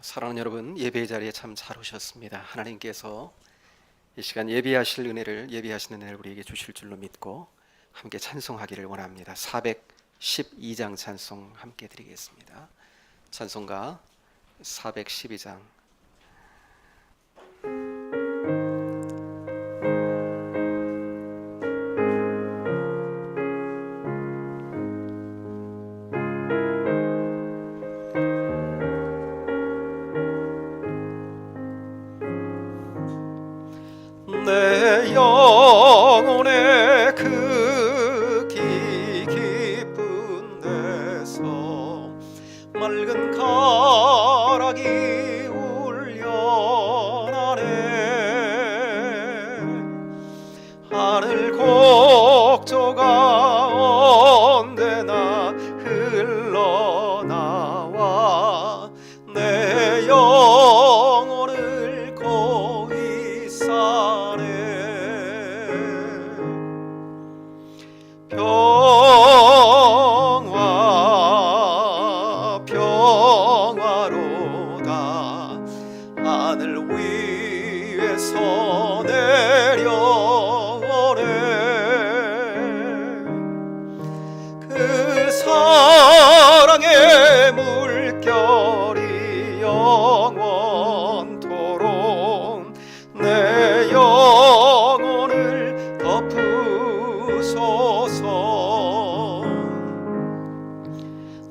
사랑하는 여러분, 예배 자리에 참 잘 오셨습니다. 하나님께서 이 시간 예배하시는 은혜를 우리에게 주실 줄로 믿고 함께 찬송하기를 원합니다. 412장 찬송 함께 드리겠습니다. 찬송가 412장. 내 영혼의 그 깊은 데서 맑은 가락이 울려나네. 하늘 곡조가 언제나 흘러나와 내 영혼을 고이 싸네. 평화 평화로다 하늘 위에서 내려오네. 그 사랑의 물결이 영원토록 내 영혼을 덮으소서.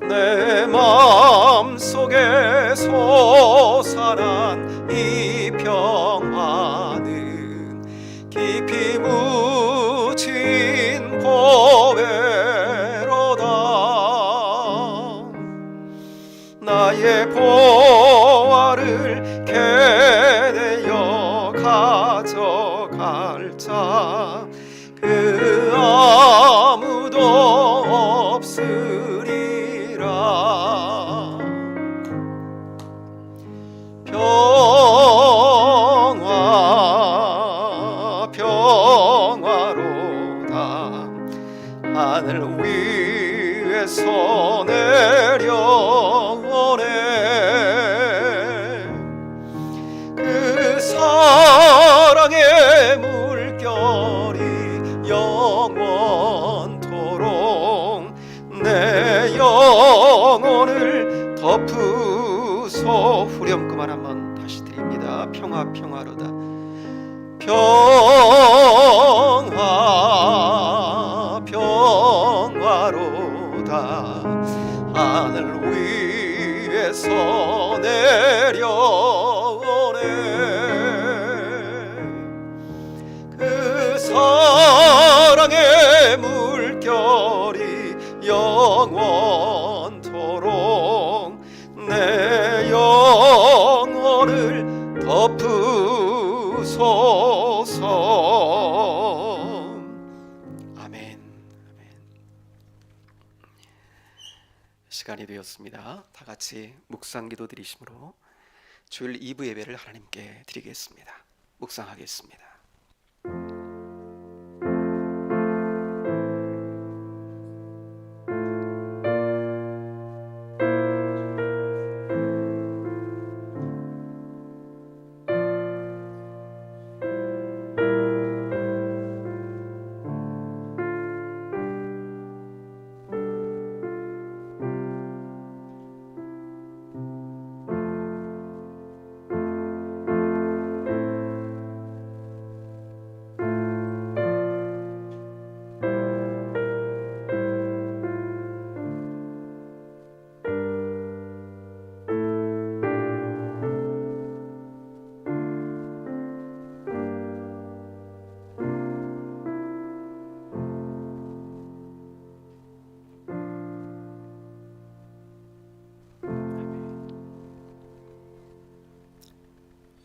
내 마음속에 솟아난 이 평화는 깊이 묻힌 보배로다. 나의 보화를 캐내어 가져갈 자 그 아무도 없으리라. 평화 평화로다 하늘 위에서 내려오네. 그 사랑의 물결이 영원토록 내 영혼을 덮으소. 후렴구만 한번 다시 드립니다. 평화 평화로다. 평화 평화로다 하늘 위에서 내려오네. 그 사랑의 물결이 영원토록 내 영혼을 덮으소서. 아멘. 시간이 되었습니다. 다 같이 묵상기도 드리심으로 주일 2부 예배를 하나님께 드리겠습니다. 묵상하겠습니다.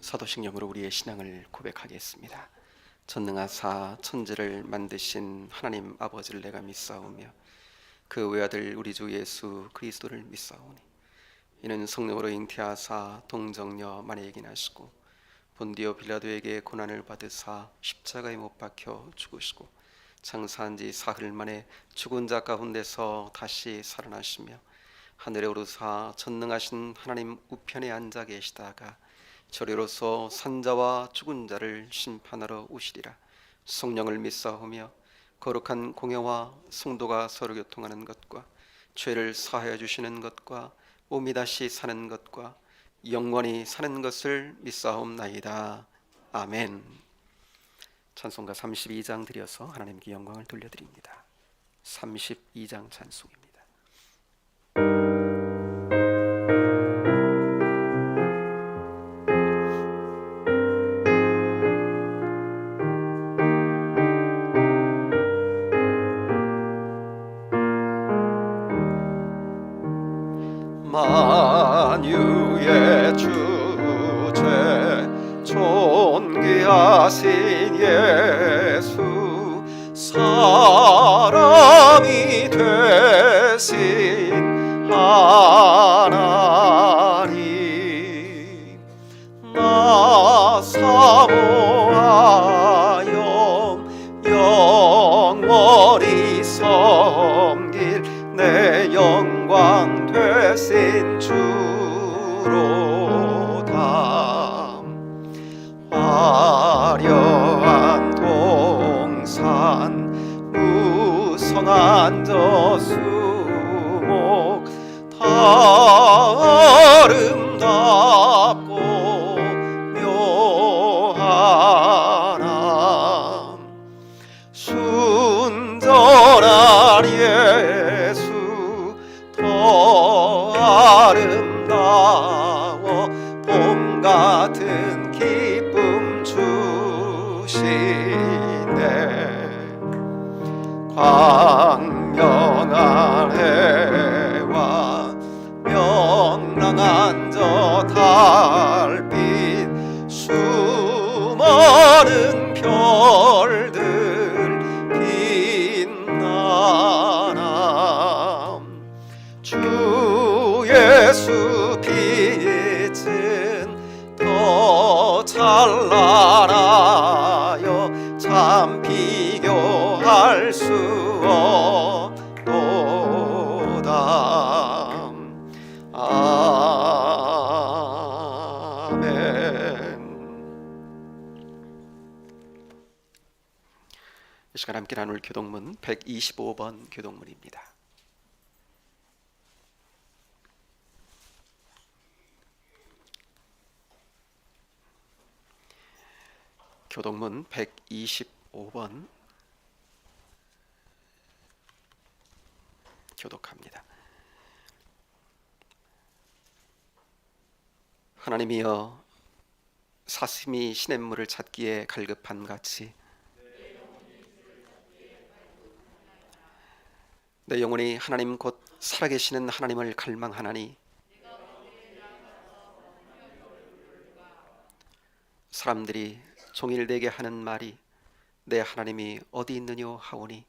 사도신경으로 우리의 신앙을 고백하겠습니다. 전능하사 천지를 만드신 하나님 아버지를 내가 믿사오며 그 외아들 우리 주 예수 그리스도를 믿사오니 이는 성령으로 잉태하사 동정녀 마리아에게 나시고 본디오 빌라도에게 고난을 받으사 십자가에 못 박혀 죽으시고 장사한 지 사흘 만에 죽은 자 가운데서 다시 살아나시며 하늘에 오르사 전능하신 하나님 우편에 앉아 계시다가 저리로서 산자와 죽은 자를 심판하러 오시리라. 성령을 믿사오며 거룩한 공회와 성도가 서로 교통하는 것과 죄를 사하여 주시는 것과 몸이 다시 사는 것과 영원히 사는 것을 믿사옵나이다. 아멘. 찬송가 32장 드려서 하나님께 영광을 돌려드립니다. 32장 찬송입니다. 만유의 주제 존귀하신 예수 사람이 되신 하나님 나 사모하여 영원히 섬길 내 영광 되신 주로다. 화려한 동산 무성한 저수목 다 아름답고 묘하나 순전한 예수 더 아름다워 봄 같은 기쁨 주시네. 광명한 해와 명랑한 저 달빛 수많은 별들 빛나나 주 예수 빛은 더 찬란하여 참 비교할 수 없도다. 이 시간 함께 나눌 교독문 125번 교독문입니다. 교독문 125번 교독합니다. 하나님이여 사슴이 시냇물을 찾기에 갈급한 같이 내 영혼이 하나님 곧 살아계시는 하나님을 갈망하나니 사람들이 종일 내게 하는 말이 내 하나님이 어디 있느뇨 하오니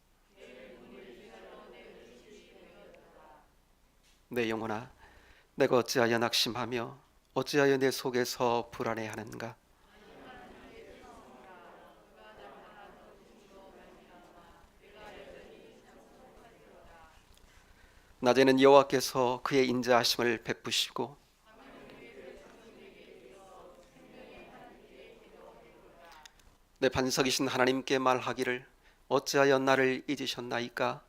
내 영혼아 내가 어찌하여 낙심하며 어찌하여 내 속에서 불안해하는가. 낮에는 여호와께서 그의 인자하심을 베푸시고 내 반석이신 하나님께 말하기를 어찌하여 나를 잊으셨나이까.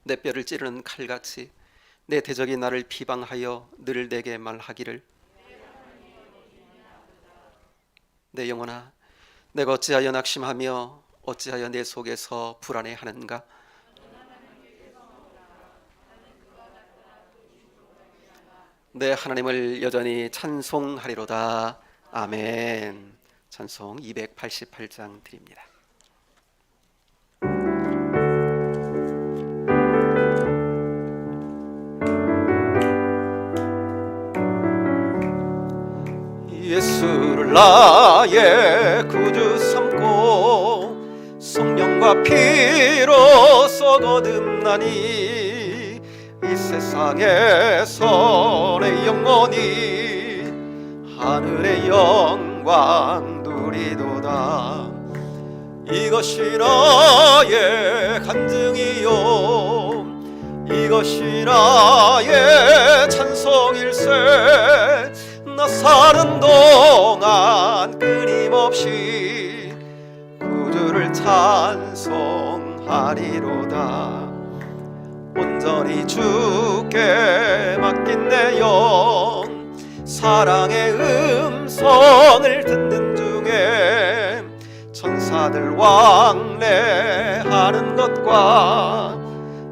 내 뼈를 찌르는 칼같이 내 대적이 나를 비방하여 늘 내게 말하기를 내 영혼아 내가 어찌하여 낙심하며 어찌하여 내 속에서 불안해하는가. 내 하나님을 여전히 찬송하리로다. 아멘. 찬송 288장 드립니다. 예수를 나의 구주 삼고 성령과 피로써 거듭나니 이 세상에서 내 영혼이 하늘의 영광 누리도다. 이것이 나의 간증이요 이것이 나의 찬송일세 나 사는 동안 끊임없이 구주를 찬송하리로다 온전히 주께 맡긴 내 영 사랑의 음성을 듣는 중에 천사들 왕래하는 것과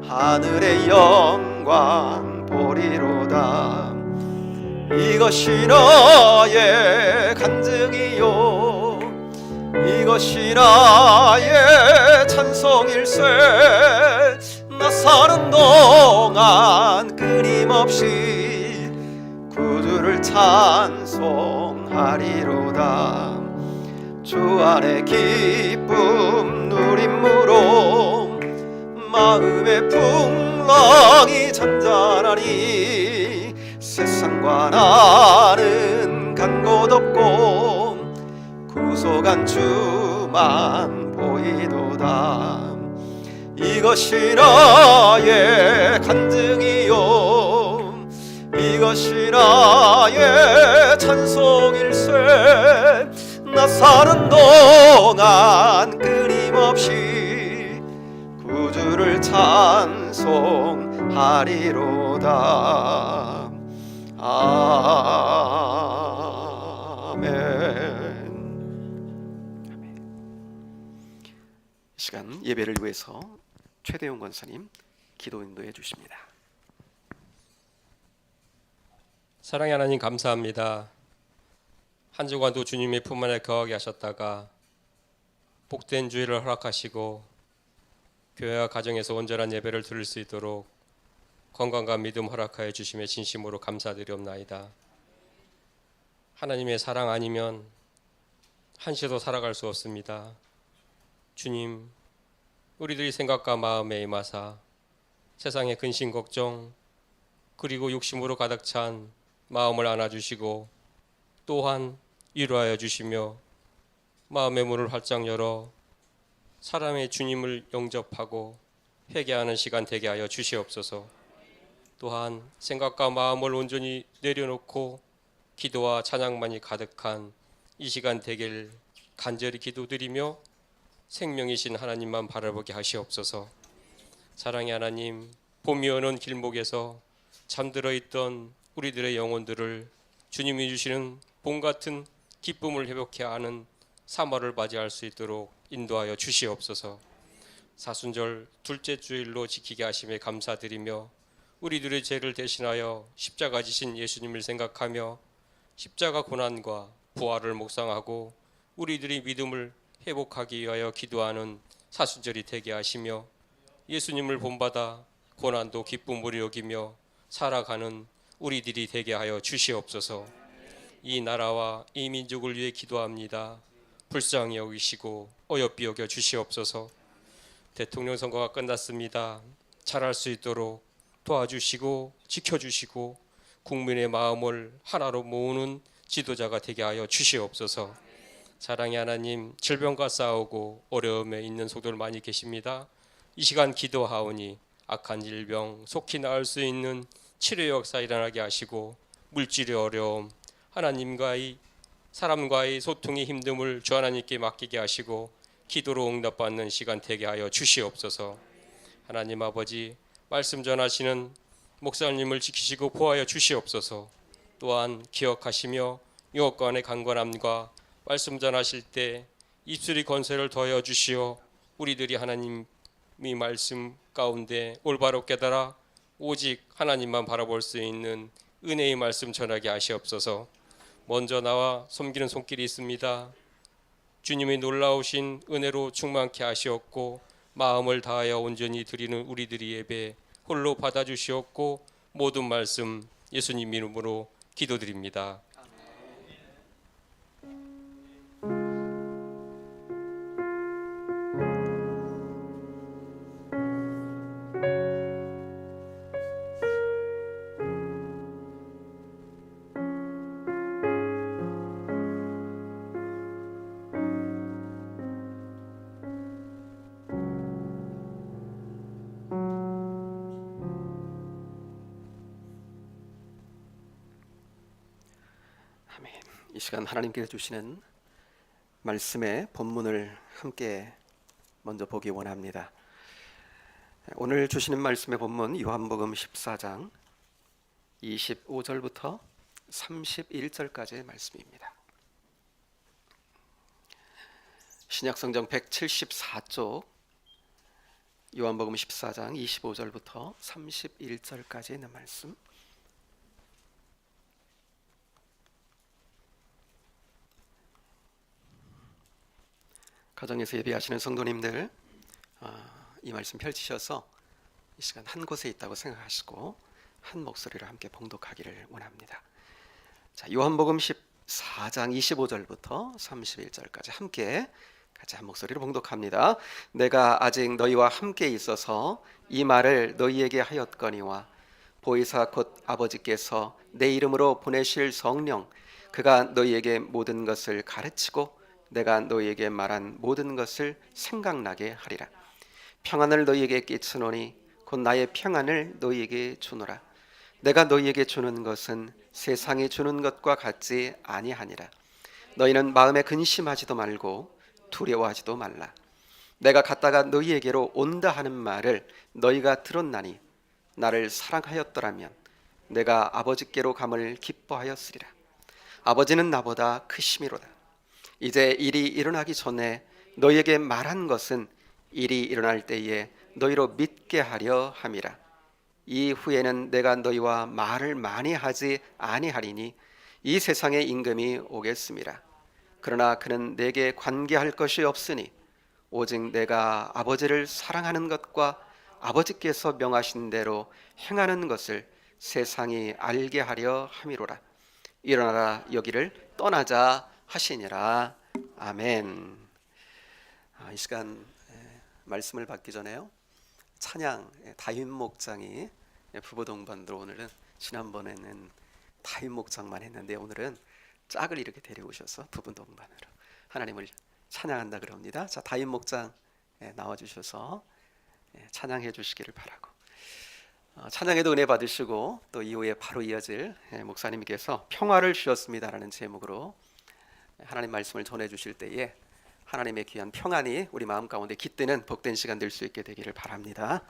하늘의 영광 보리로다 이것이 나의 간증이요 이것이 나의 찬송일세 나 사는 동안 끊임없이 구주를 찬송하리로다 주 안에 기쁨 누림으로 마음의 풍랑이 잔잔하니 세상과 나는 간 곳 없고 구속한 주만 보이도다 이것이 나의 간증이요 이것이 나의 찬송일세 나 사는 동안 끊임없이 구주를 찬송하리로다 아멘. 이 시간 예배를 위해서 최대용 권사님 기도 인도해 주십니다. 사랑의 하나님 감사합니다. 한 주간도 주님의 품 안에 거하게 하셨다가 복된 주일을 허락하시고 교회와 가정에서 온전한 예배를 드릴 수 있도록 건강과 믿음 허락하여 주심에 진심으로 감사드리옵나이다. 하나님의 사랑 아니면 한시도 살아갈 수 없습니다. 주님, 우리들의 생각과 마음에 임하사 세상의 근심 걱정 그리고 욕심으로 가득 찬 마음을 안아주시고 또한 위로하여 주시며 마음의 문을 활짝 열어 사람의 주님을 영접하고 회개하는 시간 되게 하여 주시옵소서. 또한 생각과 마음을 온전히 내려놓고 기도와 찬양만이 가득한 이 시간 되길 간절히 기도드리며 생명이신 하나님만 바라보게 하시옵소서. 사랑의 하나님, 봄이 오는 길목에서 잠들어 있던 우리들의 영혼들을 주님이 주시는 봄 같은 기쁨을 회복해 하는 3월을 맞이할 수 있도록 인도하여 주시옵소서. 사순절 둘째 주일로 지키게 하심에 감사드리며 우리들의 죄를 대신하여 십자가 지신 예수님을 생각하며 십자가 고난과 부활을 묵상하고 우리들의 믿음을 회복하기 위하여 기도하는 사순절이 되게 하시며 예수님을 본받아 고난도 기쁨으로 여기며 살아가는 우리들이 되게 하여 주시옵소서. 이 나라와 이 민족을 위해 기도합니다. 불쌍히 여기시고 어여삐 여겨 주시옵소서. 대통령 선거가 끝났습니다. 잘할 수 있도록 도와주시고 지켜주시고 국민의 마음을 하나로 모으는 지도자가 되게 하여 주시옵소서. 사랑의 하나님, 질병과 싸우고 어려움에 있는 성도들 많이 계십니다. 이 시간 기도하오니 악한 질병 속히 나을 수 있는 치료 역사 일어나게 하시고 물질의 어려움, 하나님과의 사람과의 소통의 힘듦을 주 하나님께 맡기게 하시고 기도로 응답받는 시간 되게 하여 주시옵소서. 하나님 아버지, 말씀 전하시는 목사님을 지키시고 보호하여 주시옵소서. 또한 기억하시며 영업관의 강건함과 말씀 전하실 때 입술의 건설을 더하여 주시어 우리들이 하나님의 말씀 가운데 올바로 깨달아 오직 하나님만 바라볼 수 있는 은혜의 말씀 전하게 하시옵소서. 먼저 나와 섬기는 손길이 있습니다. 주님의 놀라우신 은혜로 충만케 하시옵고 마음을 다하여 온전히 드리는 우리들의 예배 홀로 받아주시옵고 모든 말씀 예수님 이름으로 기도드립니다. 이 시간 하나님께서 주시는 말씀의 본문을 함께 먼저 보기 원합니다. 오늘 주시는 말씀의 본문 요한복음 14장 25절부터 31절까지의 말씀입니다. 신약성경 174쪽 요한복음 14장 25절부터 31절까지 있는 말씀. 가정에서 예배하시는 성도님들, 이 말씀 펼치셔서 이 시간 한 곳에 있다고 생각하시고 한 목소리로 함께 봉독하기를 원합니다. 자, 요한복음 14장 25절부터 31절까지 함께 같이 한 목소리로 봉독합니다. 내가 아직 너희와 함께 있어서 이 말을 너희에게 하였거니와 보혜사 곧 아버지께서 내 이름으로 보내실 성령 그가 너희에게 모든 것을 가르치고 내가 너희에게 말한 모든 것을 생각나게 하리라. 평안을 너희에게 끼치노니 곧 나의 평안을 너희에게 주노라. 내가 너희에게 주는 것은 세상이 주는 것과 같지 아니하니라. 너희는 마음에 근심하지도 말고 두려워하지도 말라. 내가 갔다가 너희에게로 온다 하는 말을 너희가 들었나니 나를 사랑하였더라면 내가 아버지께로 감을 기뻐하였으리라. 아버지는 나보다 크심이로다. 이제 일이 일어나기 전에 너희에게 말한 것은 일이 일어날 때에 너희로 믿게 하려 함이라. 이후에는 내가 너희와 말을 많이 하지 아니하리니 이 세상의 임금이 오겠습니다. 그러나 그는 내게 관계할 것이 없으니 오직 내가 아버지를 사랑하는 것과 아버지께서 명하신 대로 행하는 것을 세상이 알게 하려 함이로라. 일어나라 여기를 떠나자 하시니라. 아멘. 이 시간 말씀을 받기 전에요, 찬양 다윗 목장이 부부 동반으로 오늘은 지난번에는 다윗 목장만 했는데 오늘은 짝을 이렇게 데려오셔서 부부 동반으로 하나님을 찬양한다 그럽니다. 자, 다윗 목장 나와주셔서 찬양해 주시기를 바라고, 찬양에도 은혜 받으시고 또 이후에 바로 이어질 목사님께서 평화를 주셨습니다라는 제목으로 하나님 말씀을 전해 주실 때에 하나님의 귀한 평안이 우리 마음 가운데 깃드는 복된 시간 될 수 있게 되기를 바랍니다.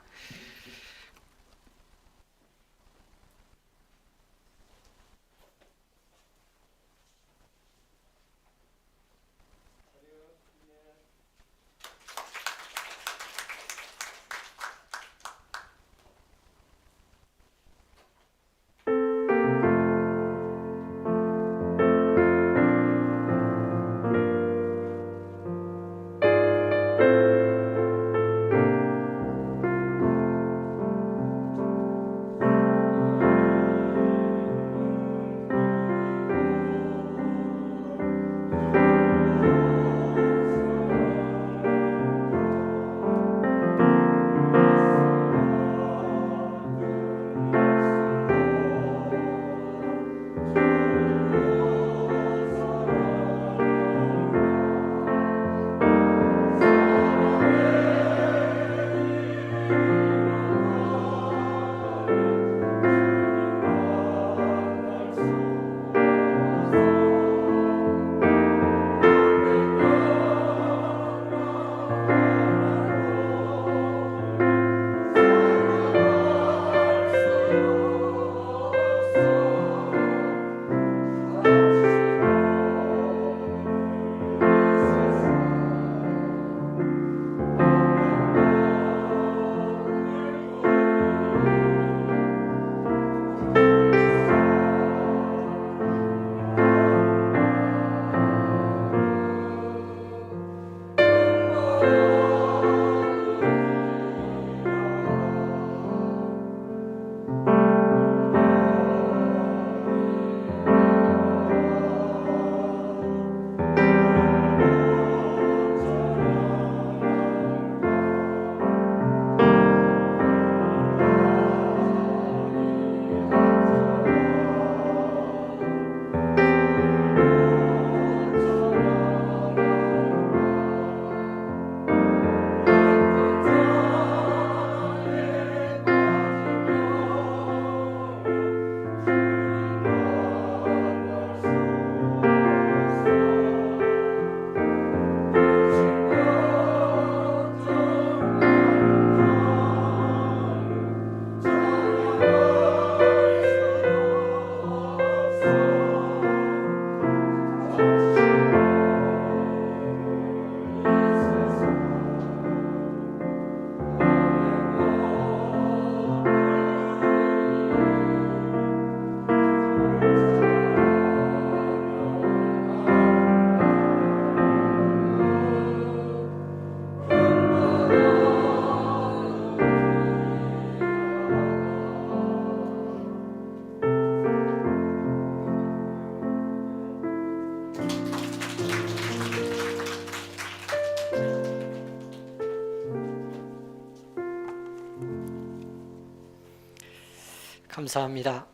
감사합니다.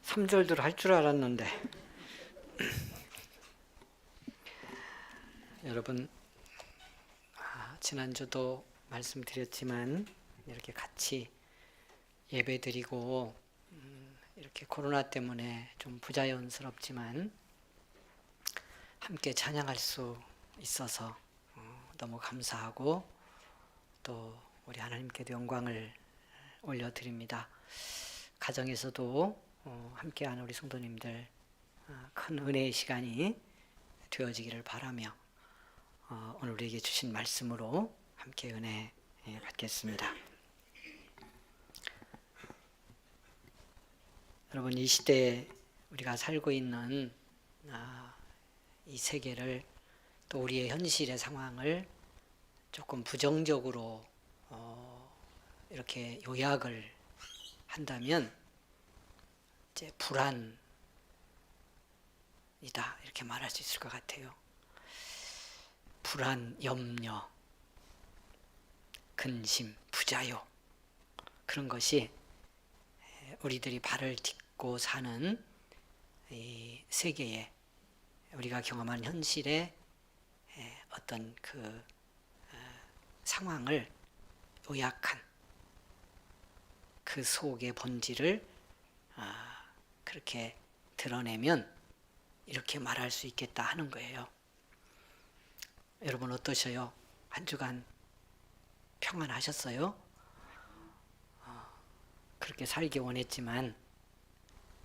3절도 할 줄 알았는데 여러분, 지난주도 말씀드렸지만 이렇게 같이 예배드리고 이렇게 코로나 때문에 좀 부자연스럽지만 함께 찬양할 수 있어서 너무 감사하고 또 우리 하나님께도 영광을 올려드립니다. 가정에서도 함께하는 우리 성도님들 큰 은혜의 시간이 되어지기를 바라며 오늘 우리에게 주신 말씀으로 함께 은혜 받겠습니다. 여러분, 이 시대에 우리가 살고 있는 이 세계를 또 우리의 현실의 상황을 조금 부정적으로 이렇게 요약을 한다면 이제 불안이다 이렇게 말할 수 있을 것 같아요. 불안, 염려, 근심, 부자요, 그런 것이 우리들이 발을 딛고 사는 이 세계에 우리가 경험하는 현실의 어떤 그 상황을 요약한 그 속의 본질을 그렇게 드러내면 이렇게 말할 수 있겠다 하는 거예요. 여러분 어떠셔요? 한 주간 평안하셨어요? 그렇게 살기 원했지만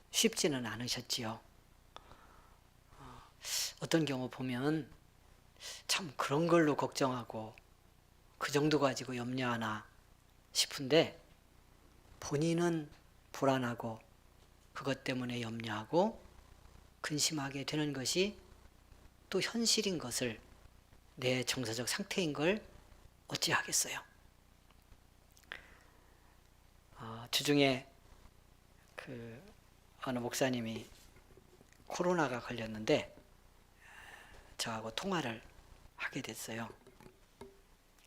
쉽지는 않으셨지요. 어떤 경우 보면 참 그런 걸로 걱정하고 그 정도 가지고 염려하나 싶은데 본인은 불안하고 그것 때문에 염려하고 근심하게 되는 것이 또 현실인 것을, 내 정서적 상태인 걸 어찌하겠어요. 주중에 그 어느 목사님이 코로나가 걸렸는데 저하고 통화를 하게 됐어요.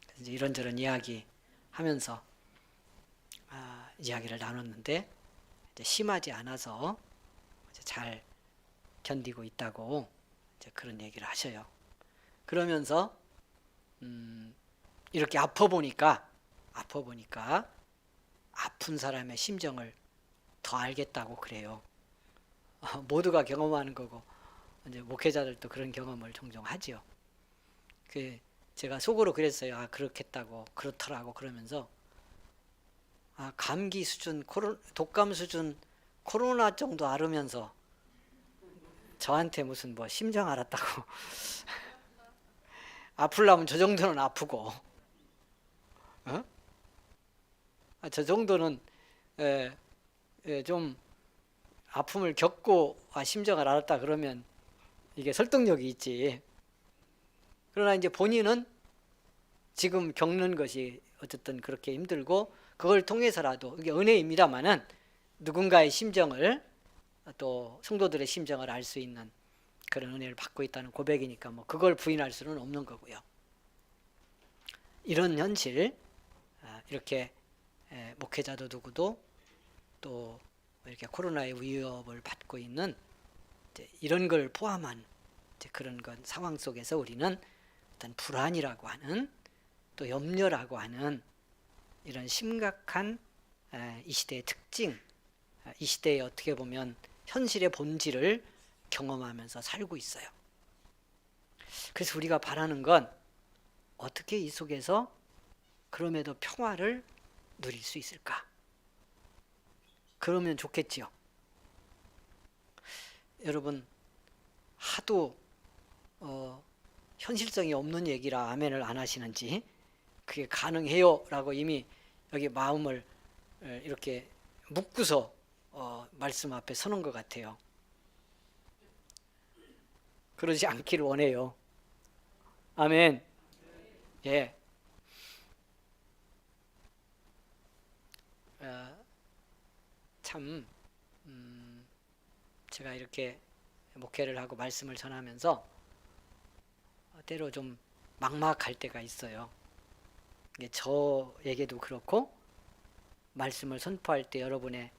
그래서 이런저런 이야기 하면서 이야기를 나눴는데 이제 심하지 않아서 이제 잘 견디고 있다고 이제 그런 얘기를 하셔요. 그러면서 이렇게 아파 보니까 아픈 사람의 심정을 더 알겠다고 그래요. 모두가 경험하는 거고 이제 목회자들도 그런 경험을 종종 하지요. 제가 속으로 그랬어요. 그렇겠다고, 그렇더라고 그러면서 감기 수준, 독감 수준 코로나 정도 앓으면서 저한테 무슨 뭐 심정 알았다고 아플라면 저 정도는 아프고 저 정도는 좀 아픔을 겪고 심정을 알았다 그러면 이게 설득력이 있지. 그러나 이제 본인은 지금 겪는 것이 어쨌든 그렇게 힘들고 그걸 통해서라도, 이게 은혜입니다마는 누군가의 심정을, 또 성도들의 심정을 알 수 있는 그런 은혜를 받고 있다는 고백이니까 뭐 그걸 부인할 수는 없는 거고요. 이런 현실, 이렇게 목회자도 누구도 또 이렇게 코로나의 위협을 받고 있는 이런 걸 포함한 그런 건 상황 속에서 우리는 어떤 불안이라고 하는, 또 염려라고 하는 이런 심각한 이 시대의 특징, 이 시대에 어떻게 보면 현실의 본질을 경험하면서 살고 있어요. 그래서 우리가 바라는 건 어떻게 이 속에서 그럼에도 평화를 누릴 수 있을까? 그러면 좋겠지요. 여러분, 하도 현실성이 없는 얘기라 아멘을 안 하시는지, 그게 가능해요 라고 이미 여기 마음을 이렇게 묶고서 말씀 앞에 서는 것 같아요. 그러지 않기를 원해요. 아멘. 예. 참 제가 이렇게 목회를 하고 말씀을 전하면서 때로 좀 막막할 때가 있어요. 이게 저에게도 그렇고 말씀을 선포할 때 여러분의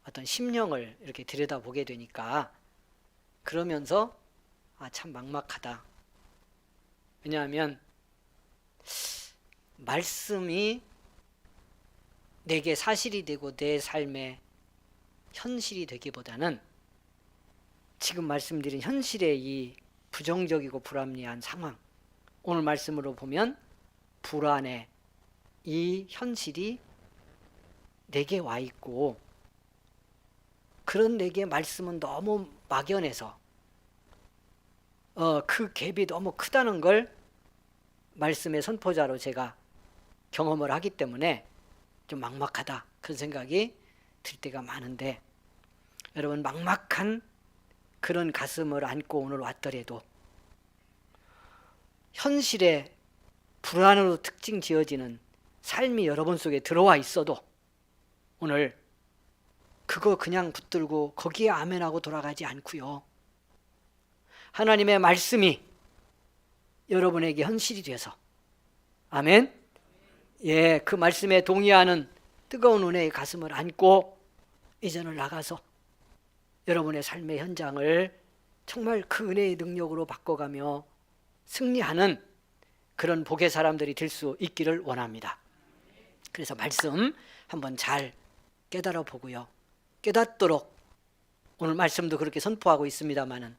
어떤 심령을 이렇게 들여다보게 되니까 그러면서 참 막막하다. 왜냐하면 말씀이 내게 사실이 되고 내 삶의 현실이 되기보다는 지금 말씀드린 현실의 이 부정적이고 불합리한 상황, 오늘 말씀으로 보면 불안해, 이 현실이 내게 와 있고 그런 내게 말씀은 너무 막연해서 그 갭이 너무 크다는 걸 말씀의 선포자로 제가 경험을 하기 때문에 좀 막막하다 그런 생각이 들 때가 많은데, 여러분 막막한 그런 가슴을 안고 오늘 왔더라도 현실에 불안으로 특징 지어지는 삶이 여러분 속에 들어와 있어도 오늘 그거 그냥 붙들고 거기에 아멘하고 돌아가지 않고요, 하나님의 말씀이 여러분에게 현실이 돼서 아멘, 예, 그 말씀에 동의하는 뜨거운 은혜의 가슴을 안고 이전을 나가서 여러분의 삶의 현장을 정말 그 은혜의 능력으로 바꿔가며 승리하는 그런 복의 사람들이 될 수 있기를 원합니다. 그래서 말씀 한번 잘 깨달아 보고요, 깨닫도록 오늘 말씀도 그렇게 선포하고 있습니다마는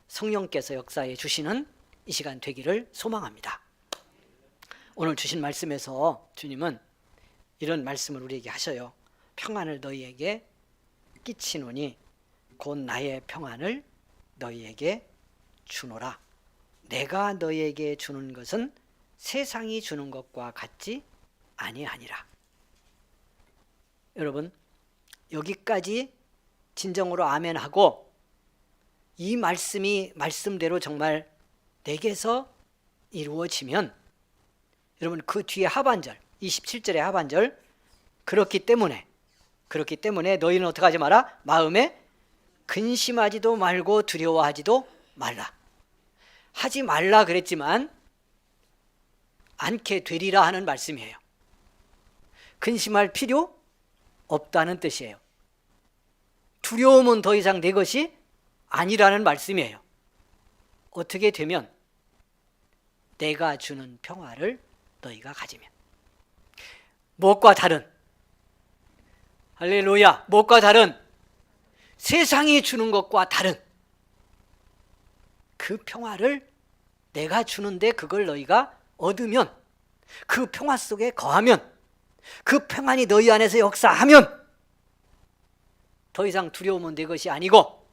성령께서 역사해 주시는 이 시간 되기를 소망합니다. 오늘 주신 말씀에서 주님은 이런 말씀을 우리에게 하셔요. 평안을 너희에게 끼치노니 곧 나의 평안을 너희에게 주노라. 내가 너희에게 주는 것은 세상이 주는 것과 같지 아니하니라. 여러분, 여기까지 진정으로 아멘하고 이 말씀이 말씀대로 정말 내게서 이루어지면 여러분 그 뒤에 하반절 27절의 하반절 그렇기 때문에 너희는 어떻게 하지 마라? 마음에 근심하지도 말고 두려워하지도 말라. 하지 말라 그랬지만 않게 되리라 하는 말씀이에요. 근심할 필요 없다는 뜻이에요. 두려움은 더 이상 내 것이 아니라는 말씀이에요. 어떻게 되면? 내가 주는 평화를 너희가 가지면. 무엇과 다른? 할렐루야. 무엇과 다른? 세상이 주는 것과 다른 그 평화를 내가 주는데 그걸 너희가 얻으면, 그 평화 속에 거하면, 그 평안이 너희 안에서 역사하면 더 이상 두려움은 내 것이 아니고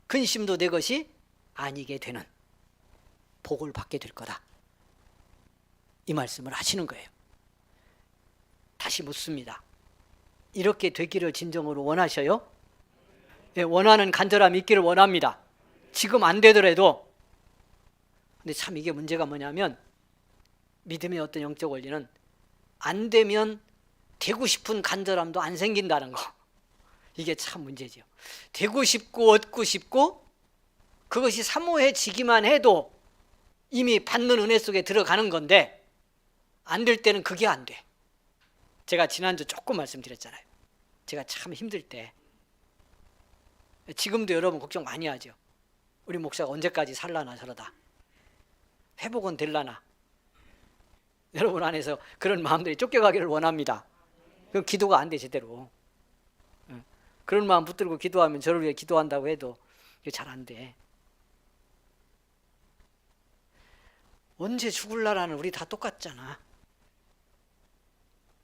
근심도 내 것이 아니게 되는 복을 받게 될 거다, 이 말씀을 하시는 거예요. 다시 묻습니다. 이렇게 되기를 진정으로 원하셔요? 예, 원하는 간절함이 있기를 원합니다. 지금 안 되더라도. 근데 참 이게 문제가 뭐냐면 믿음의 어떤 영적 원리는 안 되면 되고 싶은 간절함도 안 생긴다는 거, 이게 참 문제죠. 되고 싶고 얻고 싶고 그것이 사모해지기만 해도 이미 받는 은혜 속에 들어가는 건데 안 될 때는 그게 안 돼. 제가 지난주 조금 말씀드렸잖아요. 제가 참 힘들 때, 지금도 여러분 걱정 많이 하죠. 우리 목사가 언제까지 살라나 저러다 회복은 될라나. 여러분 안에서 그런 마음들이 쫓겨가기를 원합니다. 그럼 기도가 안 돼 제대로. 그런 마음 붙들고 기도하면 저를 위해 기도한다고 해도 이게 잘 안 돼. 언제 죽을라라는 우리 다 똑같잖아.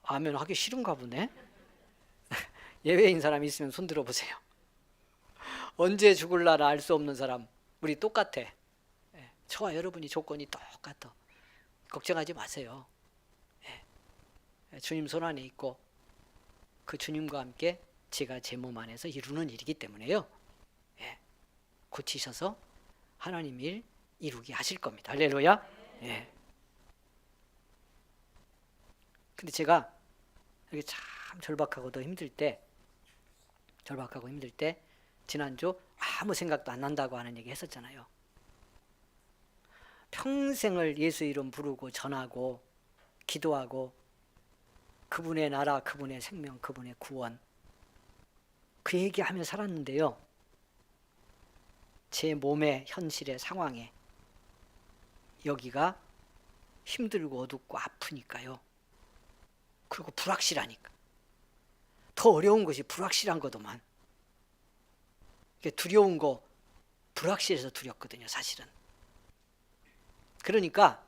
아멘 하기 싫은가 보네. 예외인 사람 있으면 손 들어보세요. 언제 죽을라나 알 수 없는 사람 우리 똑같아. 저와 여러분이 조건이 똑같아. 걱정하지 마세요. 주님 손 안에 있고 그 주님과 함께 제가 제 몸 안에서 이루는 일이기 때문에요. 고치셔서 하나님 일 이루게 하실 겁니다. 할렐루야. 근데 제가 이렇게 참 절박하고 힘들 때 지난주 아무 생각도 안 난다고 하는 얘기 했었잖아요. 평생을 예수 이름 부르고 전하고 기도하고 그분의 나라, 그분의 생명, 그분의 구원, 그 얘기하며 살았는데요. 제 몸의 현실의 상황에 여기가 힘들고 어둡고 아프니까요. 그리고 불확실하니까. 더 어려운 것이 불확실한 거더만. 두려운 거 불확실해서 두렵거든요, 사실은. 그러니까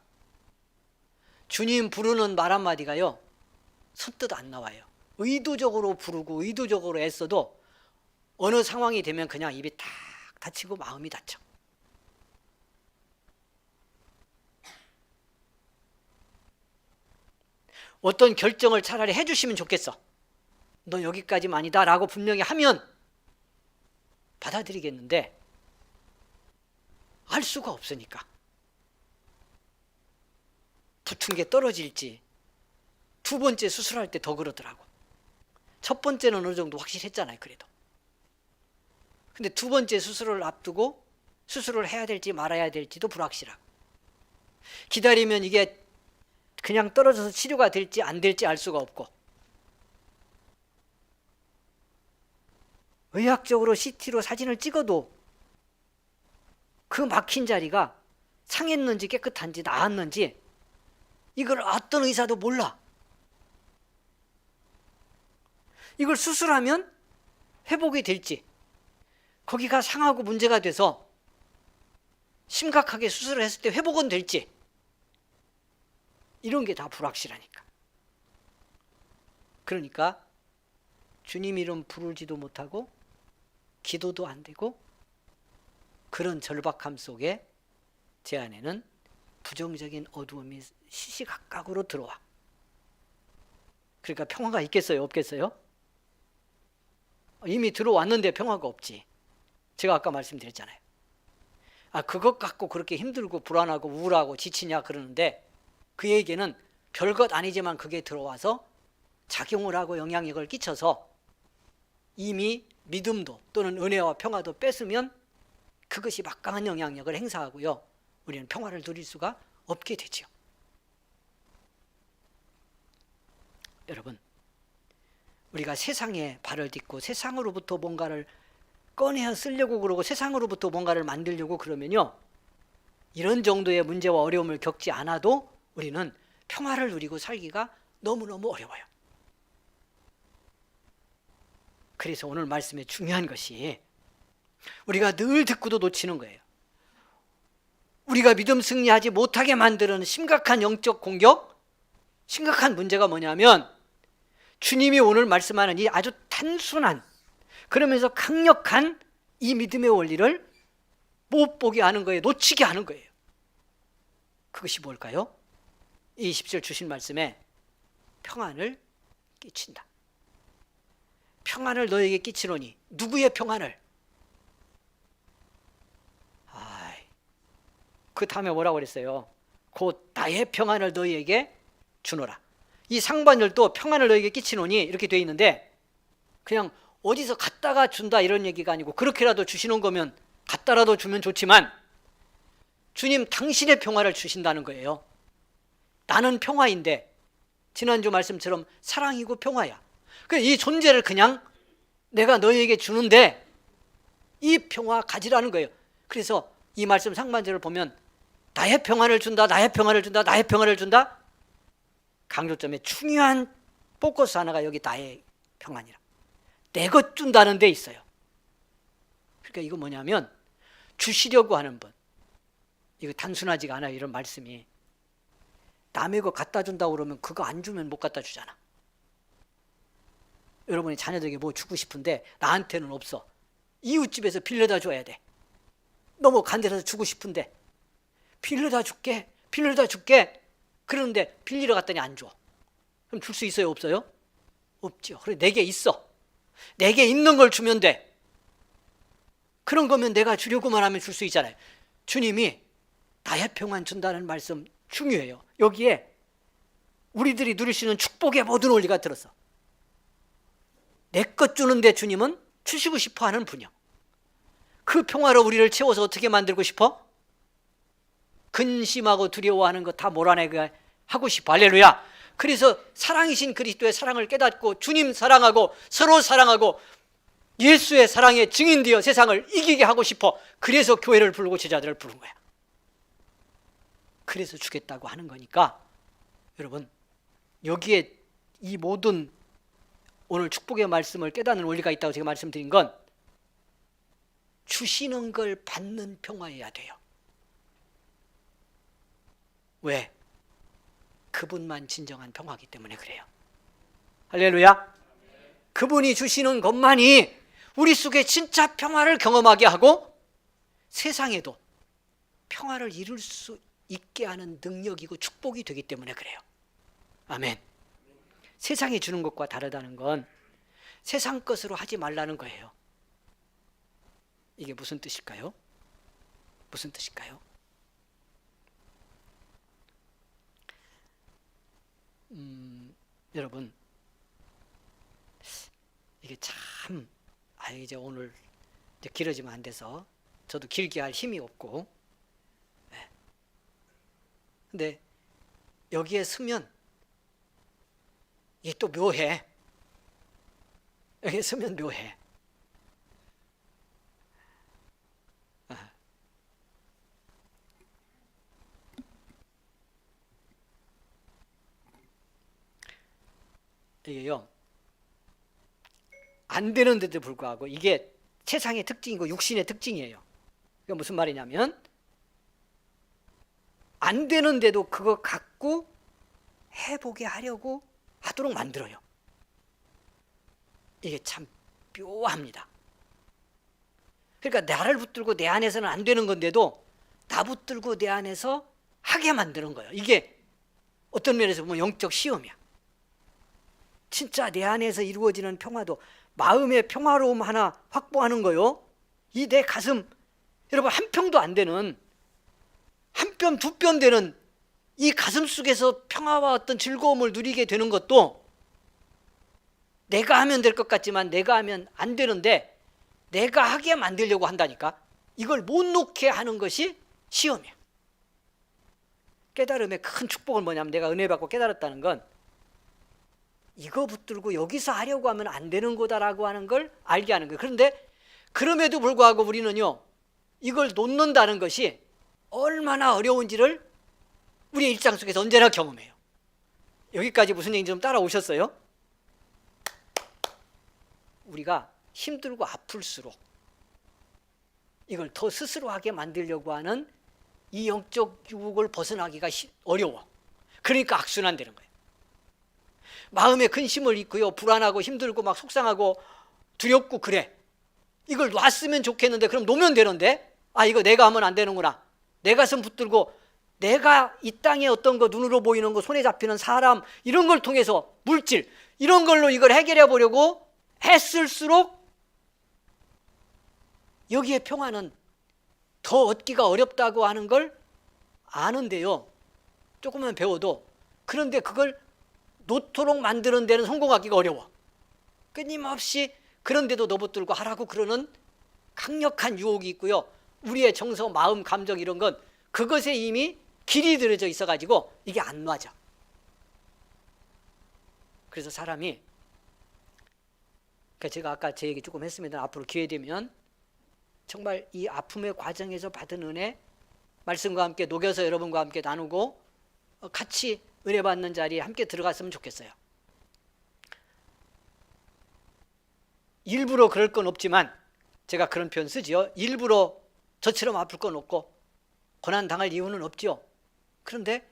주님 부르는 말 한마디가요, 선뜻 안 나와요. 의도적으로 부르고 의도적으로 애써도 어느 상황이 되면 그냥 입이 탁 닫히고 마음이 닫혀. 어떤 결정을 차라리 해주시면 좋겠어. 너 여기까지만이다 라고 분명히 하면 받아들이겠는데 알 수가 없으니까. 붙은 게 떨어질지 두 번째 수술할 때 더 그러더라고. 첫 번째는 어느 정도 확실했잖아요, 그래도. 근데 두 번째 수술을 앞두고 수술을 해야 될지 말아야 될지도 불확실하고, 기다리면 이게 그냥 떨어져서 치료가 될지 안 될지 알 수가 없고, 의학적으로 CT로 사진을 찍어도 그 막힌 자리가 상했는지 깨끗한지 나았는지 이걸 어떤 의사도 몰라. 이걸 수술하면 회복이 될지, 거기가 상하고 문제가 돼서 심각하게 수술을 했을 때 회복은 될지, 이런 게 다 불확실하니까. 그러니까 주님 이름 부르지도 못하고 기도도 안 되고, 그런 절박함 속에 제 안에는 부정적인 어두움이 시시각각으로 들어와. 그러니까 평화가 있겠어요, 없겠어요? 이미 들어왔는데 평화가 없지. 제가 아까 말씀드렸잖아요. 그것 갖고 그렇게 힘들고 불안하고 우울하고 지치냐 그러는데, 그에게는 별것 아니지만 그게 들어와서 작용을 하고 영향력을 끼쳐서 이미 믿음도 또는 은혜와 평화도 뺏으면 그것이 막강한 영향력을 행사하고요, 우리는 평화를 누릴 수가 없게 되죠. 여러분, 우리가 세상에 발을 딛고 세상으로부터 뭔가를 꺼내어 쓰려고 그러고 세상으로부터 뭔가를 만들려고 그러면요, 이런 정도의 문제와 어려움을 겪지 않아도 우리는 평화를 누리고 살기가 너무너무 어려워요. 그래서 오늘 말씀에 중요한 것이 우리가 늘 듣고도 놓치는 거예요. 우리가 믿음 승리하지 못하게 만드는 심각한 영적 공격, 심각한 문제가 뭐냐면, 주님이 오늘 말씀하는 이 아주 단순한 그러면서 강력한 이 믿음의 원리를 못 보게 하는 거예요. 놓치게 하는 거예요. 그것이 뭘까요? 이 20절 주신 말씀에 평안을 끼친다. 평안을 너에게 끼치노니, 누구의 평안을? 그 다음에 뭐라고 그랬어요? 곧 나의 평안을 너희에게 주노라. 이 상반절도 평안을 너희에게 끼치노니 이렇게 돼 있는데, 그냥 어디서 갖다가 준다 이런 얘기가 아니고, 그렇게라도 주시는 거면 갖다라도 주면 좋지만 주님 당신의 평화를 주신다는 거예요. 나는 평화인데, 지난주 말씀처럼 사랑이고 평화야. 이 존재를 그냥 내가 너희에게 주는데 이 평화 가지라는 거예요. 그래서 이 말씀 상반절을 보면 나의 평안을 준다, 나의 평안을 준다, 나의 평안을 준다. 강조점에 중요한 포커스 하나가 여기 나의 평안이라, 내 것 준다는 데 있어요. 그러니까 이거 뭐냐면, 주시려고 하는 분, 이거 단순하지가 않아요. 이런 말씀이 남의 거 갖다 준다고 그러면 그거 안 주면 못 갖다 주잖아. 여러분이 자녀들에게 뭐 주고 싶은데 나한테는 없어. 이웃집에서 빌려다 줘야 돼. 너무 간절해서 주고 싶은데 빌려다 줄게, 빌려다 줄게. 그러는데 빌리러 갔더니 안 줘. 그럼 줄 수 있어요, 없어요? 없죠. 그래, 내게 있어. 내게 있는 걸 주면 돼. 그런 거면 내가 주려고만 하면 줄 수 있잖아요. 주님이 나의 평안 준다는 말씀 중요해요. 여기에 우리들이 누릴 수 있는 축복의 모든 원리가 들었어. 내 것 주는데 주님은 주시고 싶어 하는 분이요. 그 평화로 우리를 채워서 어떻게 만들고 싶어? 근심하고 두려워하는 거 다 몰아내게 하고 싶어. 할렐루야. 그래서 사랑이신 그리스도의 사랑을 깨닫고 주님 사랑하고 서로 사랑하고 예수의 사랑에 증인되어 세상을 이기게 하고 싶어. 그래서 교회를 부르고 제자들을 부른 거야. 그래서 주겠다고 하는 거니까 여러분, 여기에 이 모든 오늘 축복의 말씀을 깨닫는 원리가 있다고 제가 말씀드린 건 주시는 걸 받는 평화여야 돼요. 왜? 그분만 진정한 평화이기 때문에 그래요. 할렐루야. 그분이 주시는 것만이 우리 속에 진짜 평화를 경험하게 하고 세상에도 평화를 이룰 수 있게 하는 능력이고 축복이 되기 때문에 그래요. 아멘. 세상이 주는 것과 다르다는 건 세상 것으로 하지 말라는 거예요. 이게 무슨 뜻일까요? 무슨 뜻일까요? 여러분, 이게 참 이제 오늘 이제 길어지면 안 돼서 저도 길게 할 힘이 없고, 근데 여기에 서면 이게 또 묘해. 여기에 서면 묘해. 이게요, 안 되는데도 불구하고 이게 세상의 특징이고 육신의 특징이에요. 그게 무슨 말이냐면 안 되는데도 그거 갖고 해보게 하려고 하도록 만들어요. 이게 참 묘합니다. 그러니까 나를 붙들고 내 안에서는 안 되는 건데도 나 붙들고 내 안에서 하게 만드는 거예요. 이게 어떤 면에서 보면 영적 시험이야. 진짜 내 안에서 이루어지는 평화도, 마음의 평화로움 하나 확보하는 거요. 이 내 가슴, 여러분 한 평도 안 되는, 한 뼘 두 뼘 되는 이 가슴 속에서 평화와 어떤 즐거움을 누리게 되는 것도 내가 하면 될 것 같지만 내가 하면 안 되는데 내가 하게 만들려고 한다니까. 이걸 못 놓게 하는 것이 시험이야. 깨달음의 큰 축복은 뭐냐면, 내가 은혜 받고 깨달았다는 건 이거 붙들고 여기서 하려고 하면 안 되는 거다라고 하는 걸 알게 하는 거예요. 그런데 그럼에도 불구하고 우리는요, 이걸 놓는다는 것이 얼마나 어려운지를 우리의 일상 속에서 언제나 경험해요. 여기까지 무슨 얘기인지 좀 따라오셨어요? 우리가 힘들고 아플수록 이걸 더 스스로 하게 만들려고 하는 이 영적 유혹을 벗어나기가 어려워. 그러니까 악순환되는 거예요. 마음에 근심을 입고요, 불안하고 힘들고 막 속상하고 두렵고 그래. 이걸 놨으면 좋겠는데, 그럼 놓으면 되는데, 이거 내가 하면 안 되는구나. 내 가슴 붙들고 내가 이 땅에 어떤 거, 눈으로 보이는 거, 손에 잡히는 사람, 이런 걸 통해서 물질, 이런 걸로 이걸 해결해 보려고 했을수록 여기에 평화는 더 얻기가 어렵다고 하는 걸 아는데요, 조금만 배워도. 그런데 그걸 놓도록 만드는 데는 성공하기가 어려워. 끊임없이 그런데도 너 붙들고 하라고 그러는 강력한 유혹이 있고요, 우리의 정서, 마음, 감정 이런 건 그것에 이미 길이 들여져 있어가지고 이게 안 맞아. 그래서 사람이, 그러니까 제가 아까 제 얘기 조금 했습니다. 앞으로 기회 되면 정말 이 아픔의 과정에서 받은 은혜, 말씀과 함께 녹여서 여러분과 함께 나누고 같이 은혜 받는 자리에 함께 들어갔으면 좋겠어요. 일부러 그럴 건 없지만, 제가 그런 표현 쓰지요. 일부러 저처럼 아플 건 없고 고난 당할 이유는 없지요. 그런데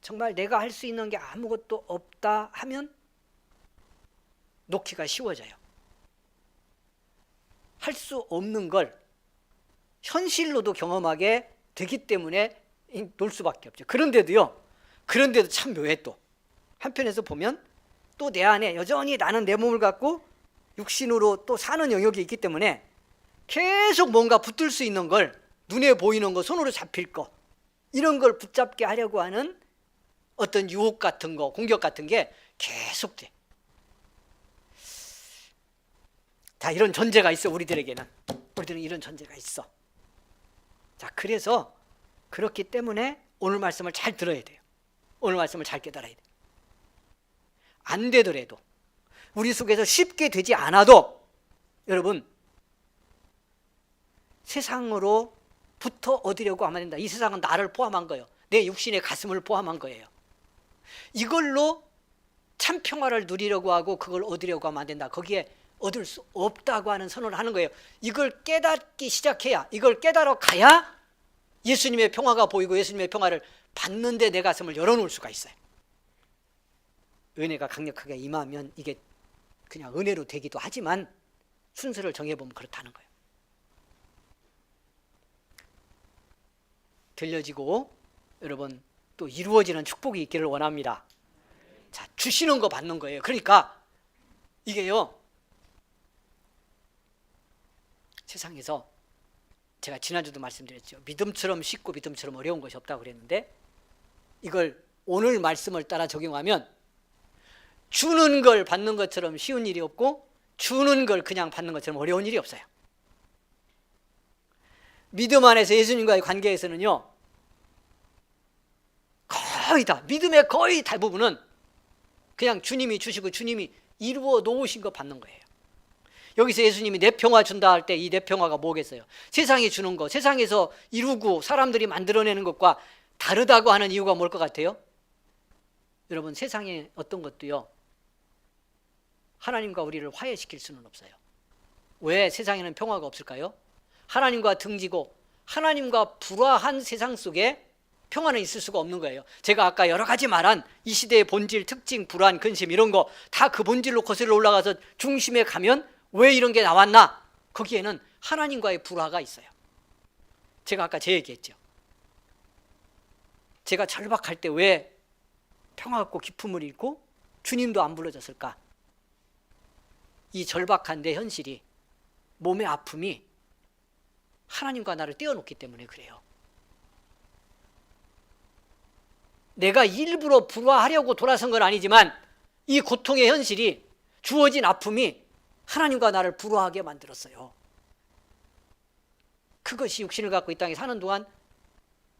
정말 내가 할 수 있는 게 아무것도 없다 하면 놓기가 쉬워져요. 할 수 없는 걸 현실로도 경험하게 되기 때문에 놓을 수밖에 없죠. 그런데도 참 묘해. 또 한편에서 보면 또 내 안에 여전히 나는 내 몸을 갖고 육신으로 또 사는 영역이 있기 때문에 계속 뭔가 붙들 수 있는 걸, 눈에 보이는 거, 손으로 잡힐 거, 이런 걸 붙잡게 하려고 하는 어떤 유혹 같은 거, 공격 같은 게 계속돼. 다 이런 존재가 있어. 우리들은 이런 존재가 있어. 자, 그래서 그렇기 때문에 오늘 말씀을 잘 들어야 돼요. 오늘 말씀을 잘 깨달아야 돼요. 안 되더라도, 우리 속에서 쉽게 되지 않아도 여러분, 세상으로부터 얻으려고 하면 된다. 이 세상은 나를 포함한 거예요. 내 육신의 가슴을 포함한 거예요. 이걸로 참 평화를 누리려고 하고 그걸 얻으려고 하면 안 된다. 거기에 얻을 수 없다고 하는 선언을 하는 거예요. 이걸 깨닫기 시작해야, 이걸 깨달아 가야 예수님의 평화가 보이고 예수님의 평화를 받는데 내 가슴을 열어놓을 수가 있어요. 은혜가 강력하게 임하면 이게 그냥 은혜로 되기도 하지만 순서를 정해보면 그렇다는 거예요. 들려지고 여러분 또 이루어지는 축복이 있기를 원합니다. 자, 주시는 거 받는 거예요. 그러니까 이게요, 세상에서 제가 지난주도 말씀드렸죠. 믿음처럼 쉽고 믿음처럼 어려운 것이 없다고 그랬는데 이걸 오늘 말씀을 따라 적용하면 주는 걸 받는 것처럼 쉬운 일이 없고 주는 걸 그냥 받는 것처럼 어려운 일이 없어요. 믿음 안에서 예수님과의 관계에서는요, 거의 다, 믿음의 거의 대부분은 그냥 주님이 주시고 주님이 이루어 놓으신 거 받는 거예요. 여기서 예수님이 내 평화 준다 할 때 이 내 평화가 뭐겠어요? 세상이 주는 거, 세상에서 이루고 사람들이 만들어내는 것과 다르다고 하는 이유가 뭘 것 같아요? 여러분, 세상의 어떤 것도요, 하나님과 우리를 화해시킬 수는 없어요. 왜 세상에는 평화가 없을까요? 하나님과 등지고 하나님과 불화한 세상 속에 평화는 있을 수가 없는 거예요. 제가 아까 여러 가지 말한 이 시대의 본질, 특징, 불안, 근심 이런 거 다 그 본질로 거슬러 올라가서 중심에 가면 왜 이런 게 나왔나? 거기에는 하나님과의 불화가 있어요. 제가 아까 제 얘기했죠. 제가 절박할 때 왜 평화 없고 기쁨을 잃고 주님도 안 불러졌을까? 이 절박한 내 현실이, 몸의 아픔이 하나님과 나를 떼어놓기 때문에 그래요. 내가 일부러 불화하려고 돌아선 건 아니지만 이 고통의 현실이, 주어진 아픔이 하나님과 나를 불화하게 만들었어요. 그것이 육신을 갖고 이 땅에 사는 동안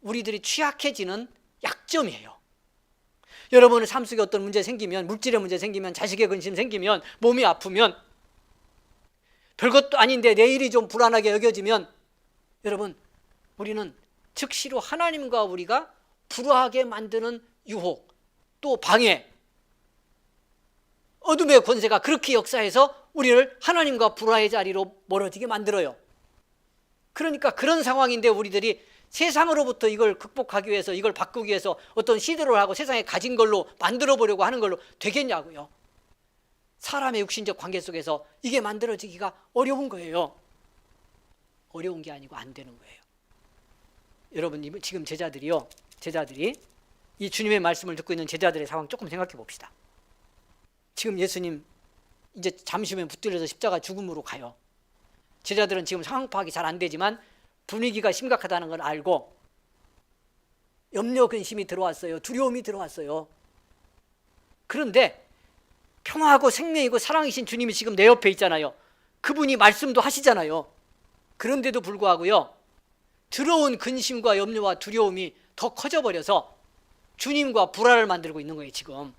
우리들이 취약해지는 약점이에요. 여러분의 삶 속에 어떤 문제 생기면, 물질의 문제 생기면, 자식의 근심 생기면, 몸이 아프면, 별것도 아닌데 내일이 좀 불안하게 여겨지면, 여러분, 우리는 즉시로 하나님과 우리가 불화하게 만드는 유혹, 또 방해, 어둠의 권세가 그렇게 역사해서 우리를 하나님과 불화의 자리로 멀어지게 만들어요. 그러니까 그런 상황인데 우리들이 세상으로부터 이걸 극복하기 위해서, 이걸 바꾸기 위해서 어떤 시도를 하고 세상에 가진 걸로 만들어 보려고 하는 걸로 되겠냐고요. 사람의 육신적 관계 속에서 이게 만들어지기가 어려운 거예요. 어려운 게 아니고 안 되는 거예요. 여러분, 지금 제자들이 이 주님의 말씀을 듣고 있는 제자들의 상황 조금 생각해 봅시다. 지금 예수님 이제 잠시 후면 붙들려서 십자가 죽음으로 가요. 제자들은 지금 상황 파악이 잘 안 되지만 분위기가 심각하다는 걸 알고 염려, 근심이 들어왔어요. 두려움이 들어왔어요. 그런데 평화하고 생명이고 사랑이신 주님이 지금 내 옆에 있잖아요. 그분이 말씀도 하시잖아요. 그런데도 불구하고요, 들어온 근심과 염려와 두려움이 더 커져버려서 주님과 불화를 만들고 있는 거예요. 지금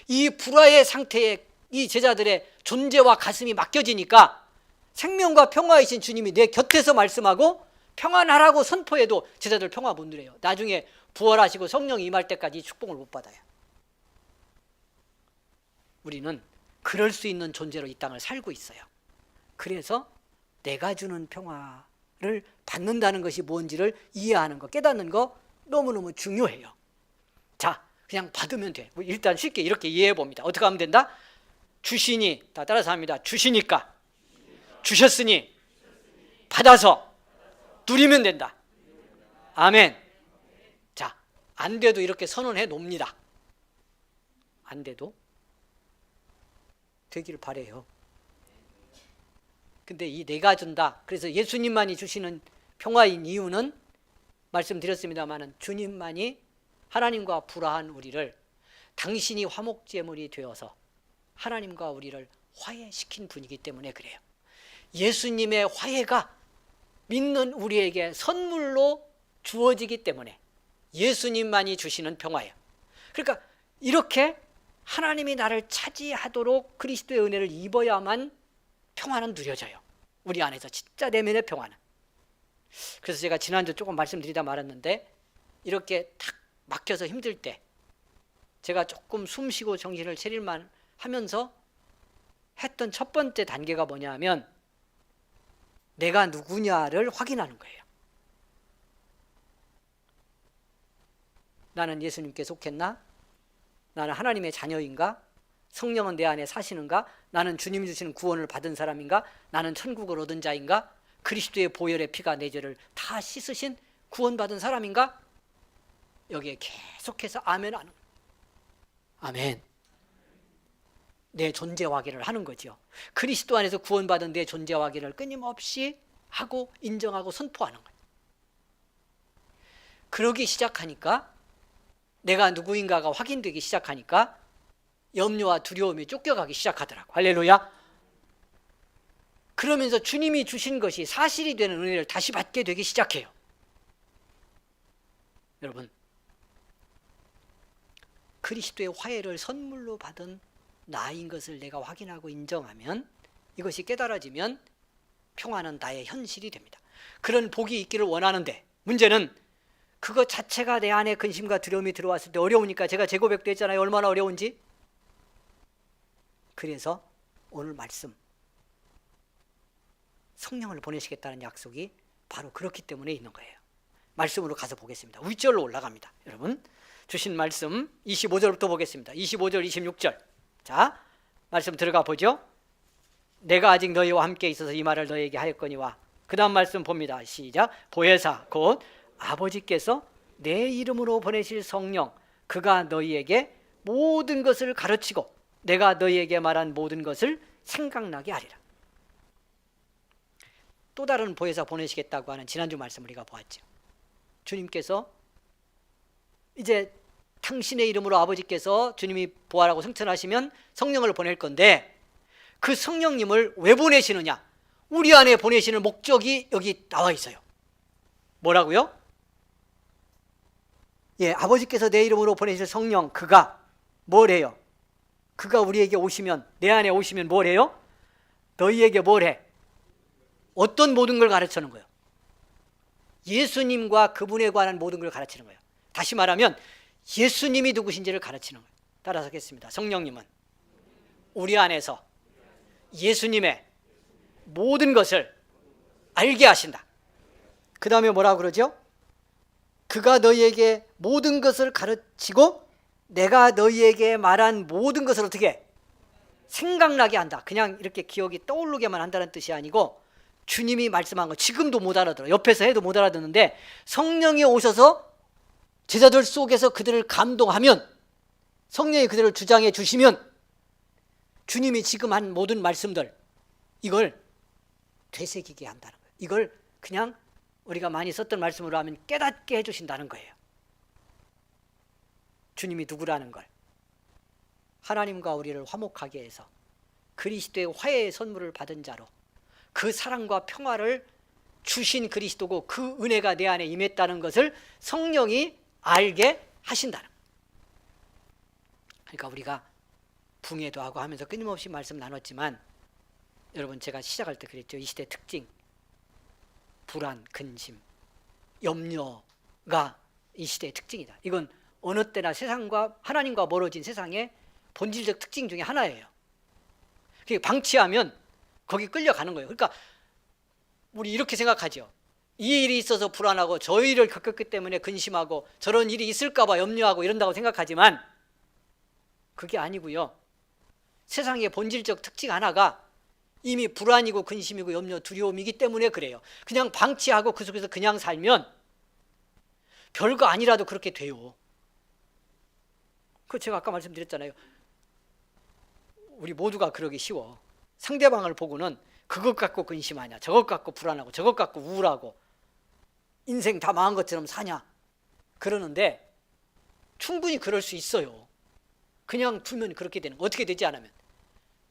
이 불화의 상태에 이 제자들의 존재와 가슴이 맡겨지니까 생명과 평화이신 주님이 내 곁에서 말씀하고 평안하라고 선포해도 제자들 평화 못 누려요. 나중에 부활하시고 성령이 임할 때까지 이 축복을 못 받아요. 우리는 그럴 수 있는 존재로 이 땅을 살고 있어요. 그래서 내가 주는 평화를 받는다는 것이 뭔지를 이해하는 거, 깨닫는 거 너무너무 중요해요. 자, 그냥 받으면 돼. 일단 쉽게 이렇게 이해해 봅니다. 어떻게 하면 된다? 주시니, 다 따라서 합니다. 주시니까, 주셨으니 받아서 누리면 된다. 아멘. 자, 안 돼도 이렇게 선언해 놓습니다. 안 돼도 되기를 바래요. 근데 이 내가 준다, 그래서 예수님만이 주시는 평화인 이유는 말씀드렸습니다마는 주님만이 하나님과 불화한 우리를 당신이 화목제물이 되어서 하나님과 우리를 화해시킨 분이기 때문에 그래요. 예수님의 화해가 믿는 우리에게 선물로 주어지기 때문에 예수님만이 주시는 평화예요. 그러니까 이렇게 하나님이 나를 차지하도록 그리스도의 은혜를 입어야만 평화는 누려져요. 우리 안에서 진짜 내면의 평화는. 그래서 제가 지난주 조금 말씀드리다 말았는데, 이렇게 탁 막혀서 힘들 때 제가 조금 숨 쉬고 정신을 차릴만 하면서 했던 첫 번째 단계가 뭐냐면, 내가 누구냐를 확인하는 거예요. 나는 예수님께 속했나? 나는 하나님의 자녀인가? 성령은 내 안에 사시는가? 나는 주님이 주시는 구원을 받은 사람인가? 나는 천국을 얻은 자인가? 그리스도의 보혈의 피가 내 죄를 다 씻으신 구원받은 사람인가? 여기에 계속해서 아멘 하는 거예요. 아멘. 내 존재 확인을 하는 거죠. 그리스도 안에서 구원받은 내 존재 확인을 끊임없이 하고 인정하고 선포하는 거예요. 그러기 시작하니까, 내가 누구인가가 확인되기 시작하니까 염려와 두려움이 쫓겨가기 시작하더라고. 할렐루야. 그러면서 주님이 주신 것이 사실이 되는 은혜를 다시 받게 되기 시작해요. 여러분, 그리스도의 화해를 선물로 받은 나인 것을 내가 확인하고 인정하면, 이것이 깨달아지면 평화는 나의 현실이 됩니다. 그런 복이 있기를 원하는데, 문제는 그것 자체가 내 안에 근심과 두려움이 들어왔을 때 어려우니까, 제가 재고백도 했잖아요. 얼마나 어려운지. 그래서 오늘 말씀, 성령을 보내시겠다는 약속이 바로 그렇기 때문에 있는 거예요. 말씀으로 가서 보겠습니다. 윗절로 올라갑니다. 여러분, 주신 말씀 25절부터 보겠습니다. 25절, 26절. 자, 말씀 들어가 보죠. 내가 아직 너희와 함께 있어서 이 말을 너희에게 하였거니와. 그 다음 말씀 봅니다. 시작. 보혜사 곧 아버지께서 내 이름으로 보내실 성령, 그가 너희에게 모든 것을 가르치고 내가 너희에게 말한 모든 것을 생각나게 하리라. 또 다른 보혜사 보내시겠다고 하는 지난주 말씀 우리가 보았죠. 주님께서 이제 당신의 이름으로 아버지께서 주님이 부활하고 승천하시면 성령을 보낼 건데, 그 성령님을 왜 보내시느냐? 우리 안에 보내시는 목적이 여기 나와 있어요. 뭐라고요? 예, 아버지께서 내 이름으로 보내실 성령, 그가 뭘 해요? 그가 우리에게 오시면, 내 안에 오시면 뭘 해요? 너희에게 뭘 해? 어떤 모든 걸 가르치는 거예요? 예수님과 그분에 관한 모든 걸 가르치는 거예요. 다시 말하면 예수님이 누구신지를 가르치는 거예요. 따라서 하겠습니다. 성령님은 우리 안에서 예수님의 모든 것을 알게 하신다. 그 다음에 뭐라고 그러죠? 그가 너희에게 모든 것을 가르치고 내가 너희에게 말한 모든 것을 어떻게 생각나게 한다. 그냥 이렇게 기억이 떠오르게만 한다는 뜻이 아니고, 주님이 말씀한 거 지금도 못 알아들어. 옆에서 해도 못 알아듣는데, 성령이 오셔서 제자들 속에서 그들을 감동하면, 성령이 그들을 주장해 주시면, 주님이 지금 한 모든 말씀들, 이걸 되새기게 한다는 거예요. 이걸 그냥 우리가 많이 썼던 말씀으로 하면 깨닫게 해주신다는 거예요. 주님이 누구라는 걸, 하나님과 우리를 화목하게 해서 그리스도의 화해의 선물을 받은 자로 그 사랑과 평화를 주신 그리스도고, 그 은혜가 내 안에 임했다는 것을 성령이 알게 하신다는 거예요. 그러니까 우리가 붕해도 하고 하면서 끊임없이 말씀 나눴지만, 여러분, 제가 시작할 때 그랬죠. 이 시대의 특징, 불안, 근심, 염려가 이 시대의 특징이다. 이건 어느 때나 세상과, 하나님과 멀어진 세상의 본질적 특징 중에 하나예요. 그게 방치하면 거기 끌려가는 거예요. 그러니까 우리 이렇게 생각하죠. 이 일이 있어서 불안하고 저 일을 겪었기 때문에 근심하고 저런 일이 있을까 봐 염려하고 이런다고 생각하지만, 그게 아니고요. 세상의 본질적 특징 하나가 이미 불안이고 근심이고 염려, 두려움이기 때문에 그래요. 그냥 방치하고 그 속에서 그냥 살면 별거 아니라도 그렇게 돼요. 그 제가 아까 말씀드렸잖아요. 우리 모두가 그러기 쉬워. 상대방을 보고는 그것 갖고 근심하냐, 저것 갖고 불안하고, 저것 갖고 우울하고, 인생 다 망한 것처럼 사냐 그러는데, 충분히 그럴 수 있어요. 그냥 두면 그렇게 되는, 어떻게 되지 않으면,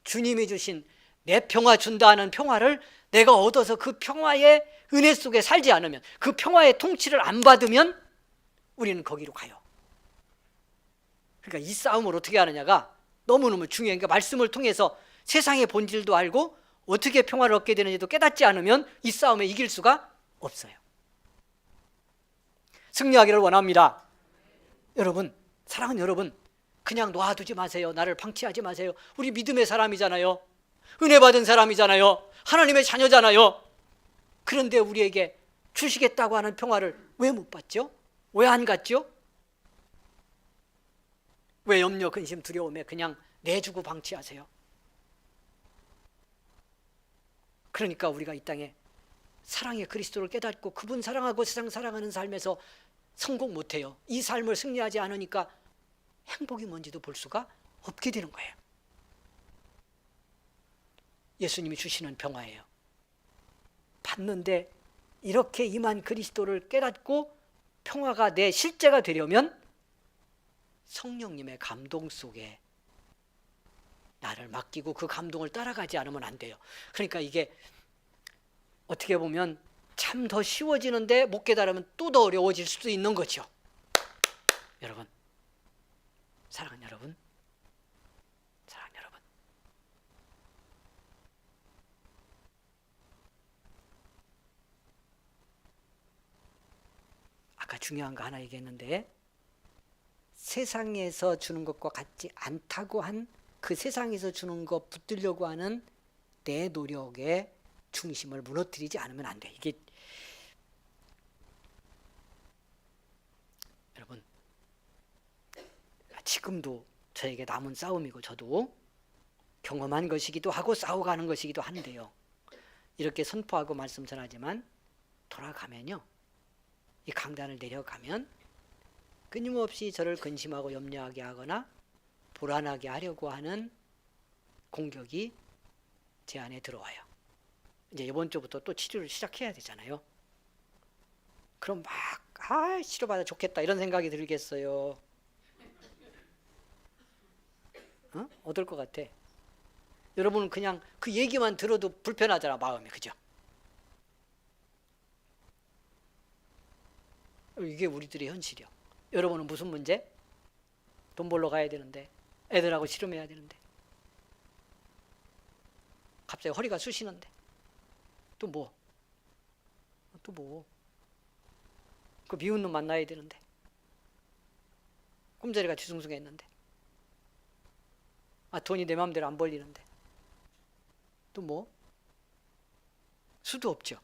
주님이 주신 내 평화 준다 하는 평화를 내가 얻어서 그 평화의 은혜 속에 살지 않으면, 그 평화의 통치를 안 받으면 우리는 거기로 가요. 그러니까 이 싸움을 어떻게 하느냐가 너무너무 중요해요. 그러니까 말씀을 통해서 세상의 본질도 알고 어떻게 평화를 얻게 되는지도 깨닫지 않으면 이 싸움에 이길 수가 없어요. 승리하기를 원합니다. 여러분, 사랑하는 여러분, 그냥 놔두지 마세요. 나를 방치하지 마세요. 우리 믿음의 사람이잖아요. 은혜 받은 사람이잖아요. 하나님의 자녀잖아요. 그런데 우리에게 주시겠다고 하는 평화를 왜 못 받죠? 왜 안 갖죠? 왜 염려, 근심, 두려움에 그냥 내주고 방치하세요? 그러니까 우리가 이 땅에 사랑의 그리스도를 깨닫고 그분 사랑하고 세상 사랑하는 삶에서 성공 못해요. 이 삶을 승리하지 않으니까 행복이 뭔지도 볼 수가 없게 되는 거예요. 예수님이 주시는 평화예요. 받는데 이렇게 임한 그리스도를 깨닫고 평화가 내 실제가 되려면 성령님의 감동 속에 나를 맡기고 그 감동을 따라가지 않으면 안 돼요. 그러니까 이게 어떻게 보면 참 더 쉬워지는데 못 깨달으면 또 더 어려워질 수도 있는 거죠. 여러분, 사랑하는 여러분, 사랑하는 여러분, 아까 중요한 거 하나 얘기했는데 세상에서 주는 것과 같지 않다고 한 그 세상에서 주는 것 붙들려고 하는 내 노력의 중심을 무너뜨리지 않으면 안 돼. 이게 여러분, 지금도 저에게 남은 싸움이고 저도 경험한 것이기도 하고 싸워가는 것이기도 한데요. 이렇게 선포하고 말씀 전하지만 돌아가면요, 이 강단을 내려가면 끊임없이 저를 근심하고 염려하게 하거나 불안하게 하려고 하는 공격이 제 안에 들어와요. 이제 이번 주부터 또 치료를 시작해야 되잖아요. 그럼 막 치료받아 좋겠다 이런 생각이 들겠어요? 어떨 것 같아? 여러분은 그냥 그 얘기만 들어도 불편하잖아, 마음이. 그죠? 이게 우리들의 현실이요. 여러분은 무슨 문제? 돈 벌러 가야 되는데, 애들하고 씨름해야 되는데, 갑자기 허리가 쑤시는데, 또 뭐? 그 미운 놈 만나야 되는데, 꿈자리가 뒤숭숭했는데, 돈이 내 마음대로 안 벌리는데, 또 뭐? 수도 없죠.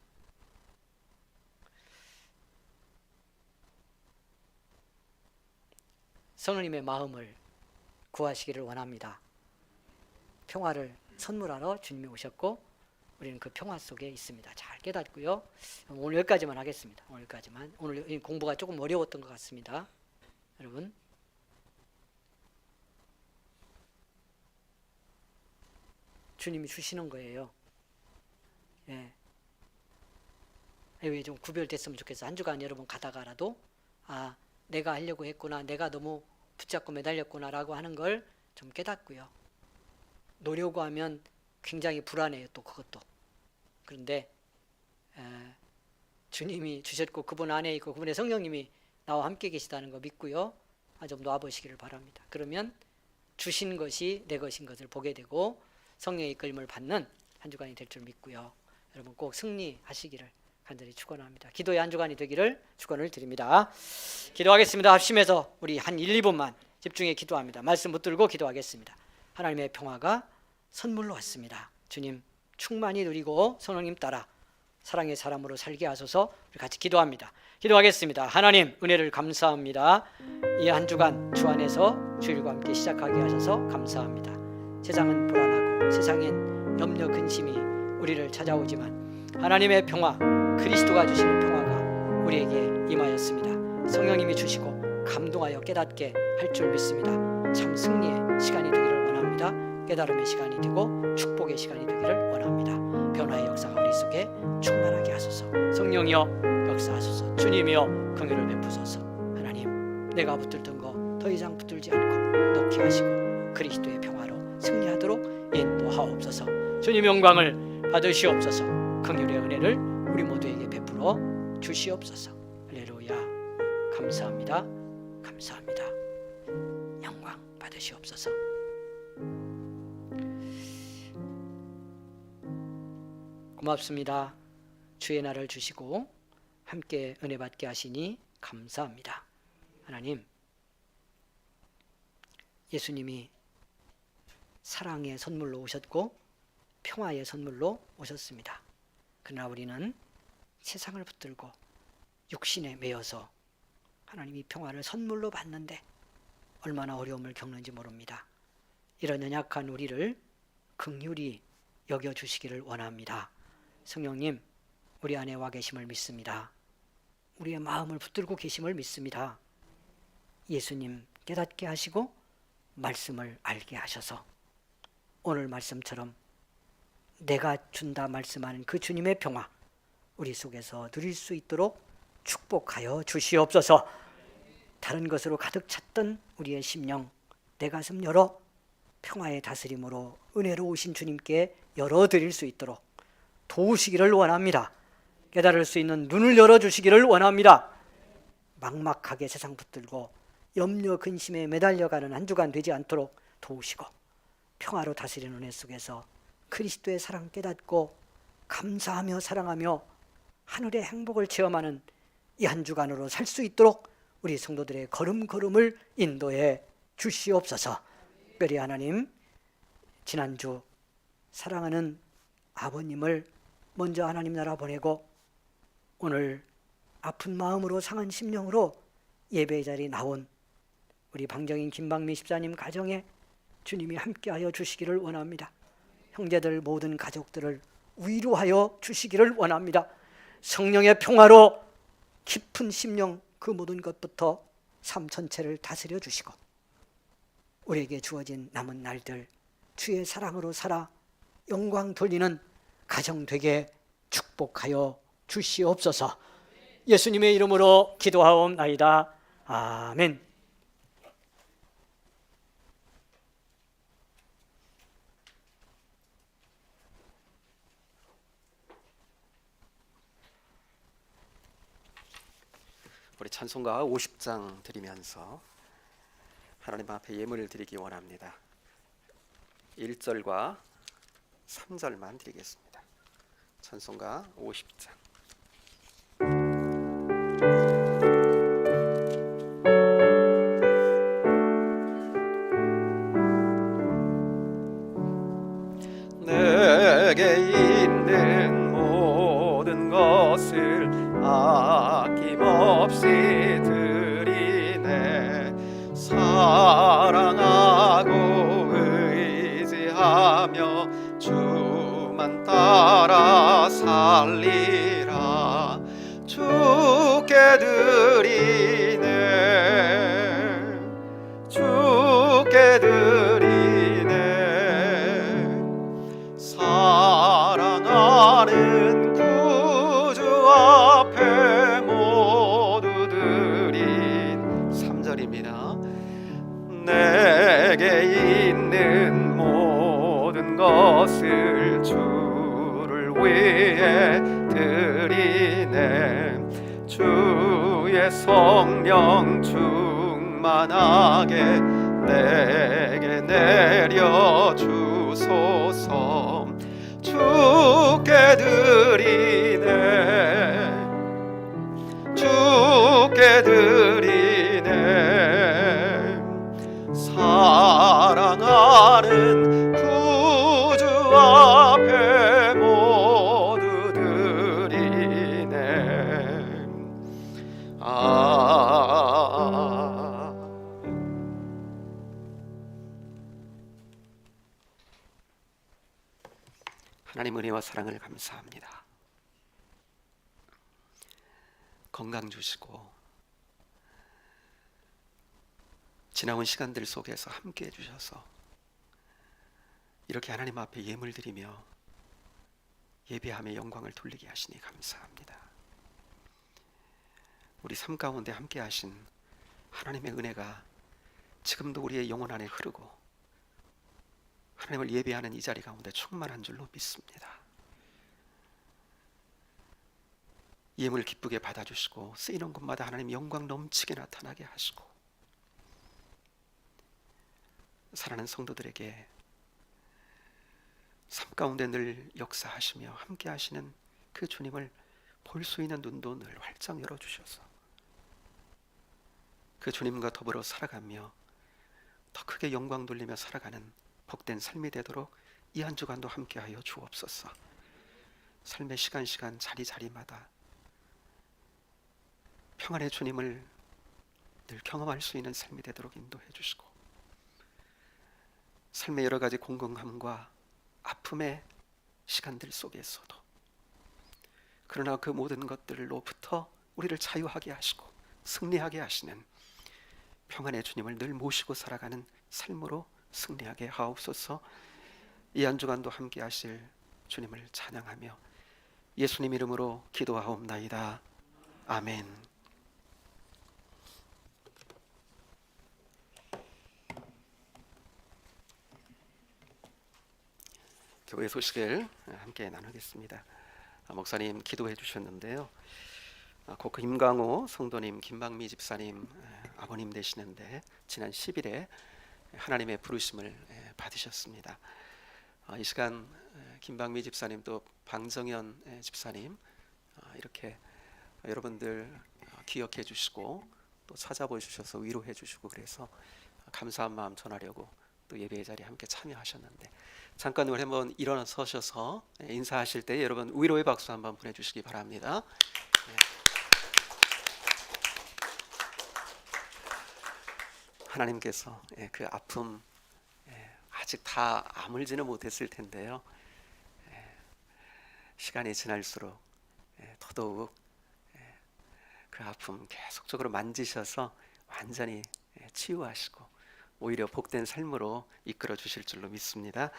성령님의 마음을 구하시기를 원합니다. 평화를 선물하러 주님이 오셨고 우리는 그 평화 속에 있습니다. 잘 깨닫고요. 오늘 여기까지만 하겠습니다. 오늘 공부가 조금 어려웠던 것 같습니다. 여러분, 주님이 주시는 거예요. 예. 왜 좀 구별됐으면 좋겠어. 한 주간 여러분 가다가라도 내가 하려고 했구나, 내가 너무 붙잡고 매달렸구나 라고 하는 걸 좀 깨닫고요. 놓으려고 하면 굉장히 불안해요. 또 그것도. 그런데 주님이 주셨고 그분 안에 있고 그분의 성령님이 나와 함께 계시다는 거 믿고요. 좀 놔보시기를 바랍니다. 그러면 주신 것이 내 것인 것을 보게 되고 성령의 이끌림을 받는 한 주간이 될 줄 믿고요. 여러분 꼭 승리하시기를 간절히 축원합니다. 기도의 한 주간이 되기를 축원을 드립니다. 기도하겠습니다. 합심해서 우리 한 1, 2분만 집중해 기도합니다. 말씀 붙들고 기도하겠습니다. 하나님의 평화가 선물로 왔습니다. 주님 충만히 누리고 성령님 따라 사랑의 사람으로 살게 하소서. 우리 같이 기도합니다. 기도하겠습니다. 하나님 은혜를 감사합니다. 이 한 주간 주 안에서 주일과 함께 시작하게 하셔서 감사합니다. 세상은 불안하고 세상엔 염려 근심이 우리를 찾아오지만 하나님의 평화, 그리스도가 주시는 평화가 우리에게 임하였습니다. 성령님이 주시고 감동하여 깨닫게 할 줄 믿습니다. 참 승리의 시간이 되기를 원합니다. 깨달음의 시간이 되고 축복의 시간이 되기를 원합니다. 변화의 역사가 우리 속에 충만하게 하소서. 성령이여 역사하소서. 주님이여 긍휼을 베푸소서. 하나님 내가 붙들던 거 더 이상 붙들지 않고 놓게 하시고 그리스도의 평화로 승리하도록 인도하옵소서. 주님 영광을 받으시옵소서. 긍휼의 은혜를 우리 모두에게 베풀어 주시옵소서. 할렐루야. 감사합니다. 감사합니다. 영광 받으시옵소서. 고맙습니다. 주의 날을 주시고 함께 은혜 받게 하시니 감사합니다. 하나님, 예수님이 사랑의 선물로 오셨고 평화의 선물로 오셨습니다. 그러나 우리는 세상을 붙들고 육신에 매여서 하나님이 평화를 선물로 받는데 얼마나 어려움을 겪는지 모릅니다. 이런 연약한 우리를 긍휼히 여겨주시기를 원합니다. 성령님, 우리 안에 와 계심을 믿습니다. 우리의 마음을 붙들고 계심을 믿습니다. 예수님 깨닫게 하시고 말씀을 알게 하셔서 오늘 말씀처럼 내가 준다 말씀하는 그 주님의 평화 우리 속에서 누릴 수 있도록 축복하여 주시옵소서. 다른 것으로 가득 찼던 우리의 심령, 내 가슴 열어 평화의 다스림으로 은혜로우신 주님께 열어드릴 수 있도록 도우시기를 원합니다. 깨달을 수 있는 눈을 열어주시기를 원합니다. 막막하게 세상 붙들고 염려 근심에 매달려가는 한 주간 되지 않도록 도우시고 평화로 다스리는 은혜 속에서 그리스도의 사랑 깨닫고 감사하며 사랑하며 하늘의 행복을 체험하는 이 한 주간으로 살 수 있도록 우리 성도들의 걸음걸음을 인도해 주시옵소서. 특별히 하나님, 지난주 사랑하는 아버님을 먼저 하나님 나라 보내고 오늘 아픈 마음으로 상한 심령으로 예배 자리에 나온 우리 방정인 김방미 집사님 가정에 주님이 함께하여 주시기를 원합니다. 형제들 모든 가족들을 위로하여 주시기를 원합니다. 성령의 평화로 깊은 심령 그 모든 것부터 삶 전체를 다스려 주시고 우리에게 주어진 남은 날들 주의 사랑으로 살아 영광 돌리는 가정 되게 축복하여 주시옵소서. 예수님의 이름으로 기도하옵나이다. 아멘. 우리 찬송가 50장 드리면서 하나님 앞에 예물을 드리기 원합니다. 1절과 3절만 드리겠습니다. 찬송가 50장. 내게 있는 모든 것을 아낌없이 드리네. 사랑하고 의지하며 주만 따라 살리라. 주께 드리네, 주께 드리네. 사랑하는 구주 앞에 모두 드린 3절입니다. 내게 있는 모든 것을 주를 위해 드리네. 주의 성령 충만하게 내게 내려주소서. 주께 드리네, 주께 드리네. 사랑하는 구주 앞에 모두 드리네. 하나님 은혜와 사랑을 감사합니다. 건강 주시고 지나온 시간들 속에서 함께 해주셔서 이렇게 하나님 앞에 예물 드리며 예배함에 영광을 돌리게 하시니 감사합니다. 우리 삶 가운데 함께 하신 하나님의 은혜가 지금도 우리의 영혼 안에 흐르고 하나님을 예배하는 이 자리 가운데 충만한 줄로 믿습니다. 예물 기쁘게 받아주시고 쓰이는 곳마다 하나님 영광 넘치게 나타나게 하시고 사랑하는 성도들에게 삶 가운데 늘 역사하시며 함께 하시는 그 주님을 볼 수 있는 눈도 늘 활짝 열어주셔서 그 주님과 더불어 살아가며 더 크게 영광 돌리며 살아가는 복된 삶이 되도록 이 한 주간도 함께하여 주옵소서. 삶의 시간 자리마다 평안의 주님을 늘 경험할 수 있는 삶이 되도록 인도해 주시고, 삶의 여러 가지 공공함과 아픔의 시간들 속에서도 그러나 그 모든 것들로부터 우리를 자유하게 하시고 승리하게 하시는 평안의 주님을 늘 모시고 살아가는 삶으로 승리하게 하옵소서. 이 한 주간도 함께 하실 주님을 찬양하며 예수님 이름으로 기도하옵나이다. 아멘. 교회 소식을 함께 나누겠습니다. 목사님 기도해 주셨는데요. 곧 김광호 성도님, 김방미 집사님 아버님 되시는데 지난 10일에 하나님의 부르심을 받으셨습니다. 이 시간 김방미 집사님 또 방정현 집사님 이렇게 여러분들 기억해 주시고 또 찾아보 주셔서 위로해 주시고 그래서 감사한 마음 전하려고 또 예배의 자리에 함께 참여하셨는데, 잠깐 우리 한번 일어서셔서 인사하실 때 여러분 위로의 박수 한번 보내주시기 바랍니다. 하나님께서 그 아픔 아직 다 아물지는 못했을 텐데요, 시간이 지날수록 더더욱 그 아픔 계속적으로 만지셔서 완전히 치유하시고 오히려 복된 삶으로 이끌어 주실 줄로 믿습니다.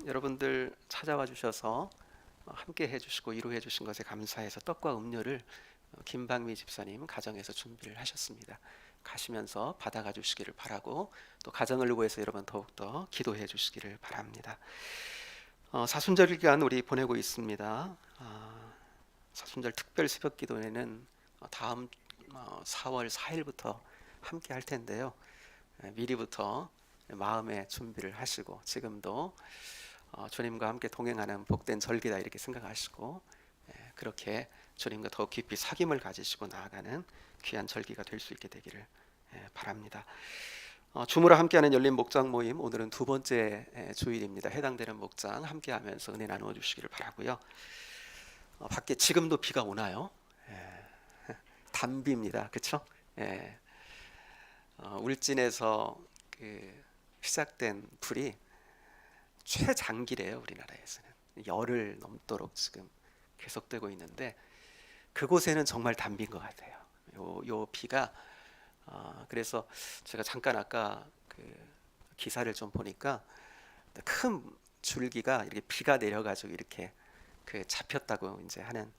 여러분들 찾아와 주셔서 함께 해주시고 위로해 주신 것에 감사해서 떡과 음료를 김방미 집사님 가정에서 준비를 하셨습니다. 가시면서 받아가 주시기를 바라고 또 가정을 위해서 여러분 더욱더 기도해 주시기를 바랍니다. 사순절 기간 우리 보내고 있습니다. 사순절 특별 새벽 기도회는 다음 4월 4일부터 함께 할 텐데요. 미리부터 마음의 준비를 하시고 지금도 주님과 함께 동행하는 복된 절기다 이렇게 생각하시고 그렇게 주님과 더욱 깊이 사귐을 가지시고 나아가는 귀한 절기가 될 수 있게 되기를 바랍니다. 주무로 함께하는 열린 목장 모임, 오늘은 두 번째 주일입니다. 해당되는 목장 함께하면서 은혜 나누어 주시기를 바라고요. 밖에 지금도 비가 오나요? 단비입니다. 그렇죠? 울진에서 시작된 불이 최장기래요. 우리나라에서는 열흘 넘도록 지금 계속되고 있는데 그곳에는 정말 단비인 것 같아요. 요 비가 그래서 제가 잠깐 아까 기사를 좀 보니까 큰 줄기가 이렇게 비가 내려가지고 이렇게 잡혔다고 이제 하는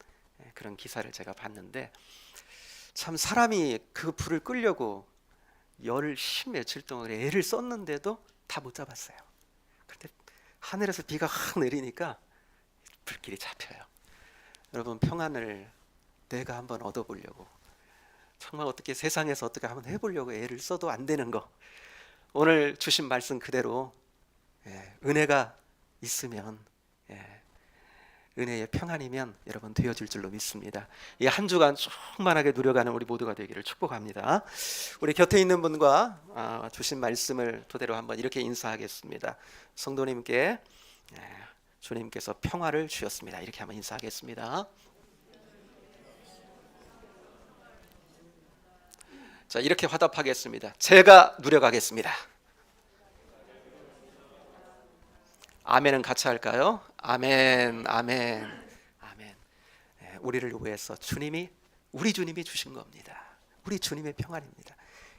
그런 기사를 제가 봤는데, 참 사람이 그 불을 끄려고 열흘 10 며칠 동안 애를 썼는데도 다 못 잡았어요. 그런데 하늘에서 비가 확 내리니까 불길이 잡혀요. 여러분 평안을 내가 한번 얻어보려고 정말 어떻게 세상에서 어떻게 한번 해보려고 애를 써도 안 되는 거, 오늘 주신 말씀 그대로 은혜가 있으면 은혜의 평안이면 여러분 되어질 줄로 믿습니다. 이 한 주간 충만하게 누려가는 우리 모두가 되기를 축복합니다. 우리 곁에 있는 분과 주신 말씀을 토대로 한번 이렇게 인사하겠습니다. 성도님께 주님께서 평화를 주셨습니다. 이렇게 한번 인사하겠습니다. 자, 이렇게 화답하겠습니다. 제가 누려가겠습니다. 아멘은 같이 할까요? 아멘, 아멘, 아멘. 우리를 위해서 우리 주님이 주신 겁니다. 우리 주님의 평안입니다.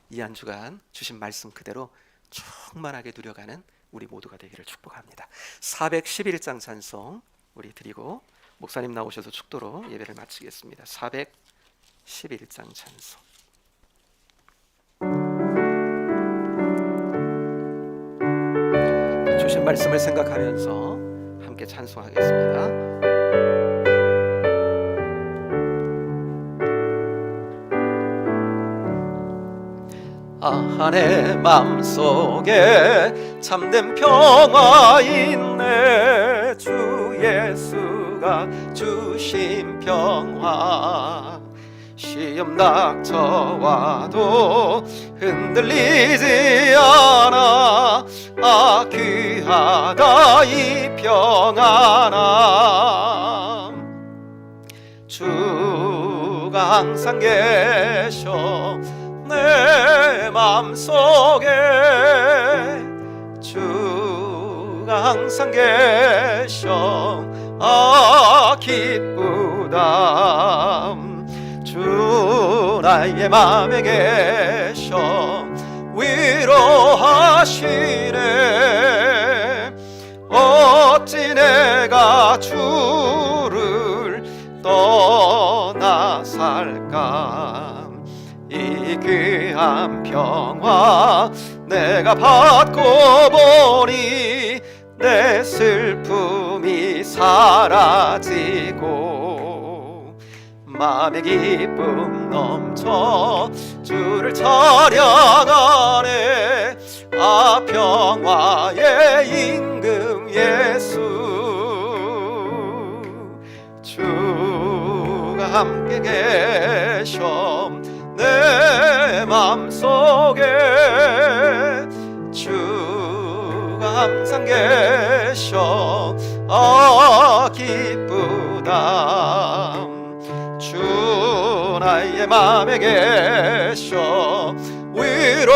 이 한 주간 주신 말씀 그대로 충만하게 누려가는 우리 모두가 되기를 축복합니다. 411장 찬송 우리 드리고 목사님 나오셔서 축도로 예배를 마치겠습니다. 411장 찬송. 주신 말씀을 생각하면서 함께 찬송하겠습니다. 내 맘속에 참된 평화 있네. 주 예수가 주신 평화. 시험 닥쳐와도 흔들리지 않아. 귀하다 이 평안함. 주가 항상 계셔 내 맘속에. 주가 항상 계셔 기쁘다. 주 나의 맘에 계셔 위로하시네. 어찌 내가 주를 떠나 살까. 이 귀한 평화 내가 받고 보니 내 슬픔이 사라지고 마음의 기쁨 넘쳐 주를 찬양하네. 평화의 임금 예수. 주가 함께 계셔 내 맘속에. 주가 항상 계셔 기쁘다. 주 나의 맘에 계셔 위로하시네.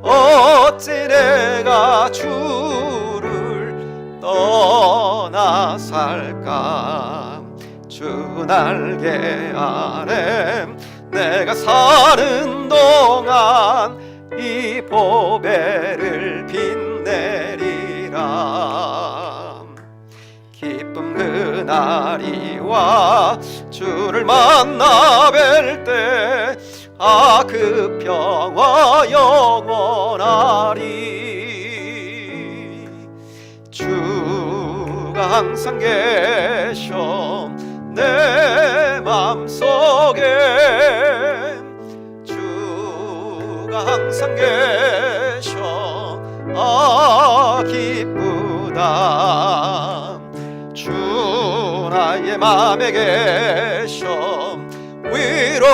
어찌 내가 주를 떠나 살까. 주 날개 아래 내가 사는 동안 이 보배를 빛내리라. 기쁨 그날이 와 주를 만나 뵐 때 그 평화 영원하리. 주가 항상 계셔 내 맘속에. 주가 항상 계셔 기쁘다. 주 나의 맘에 계셔 위로하시네.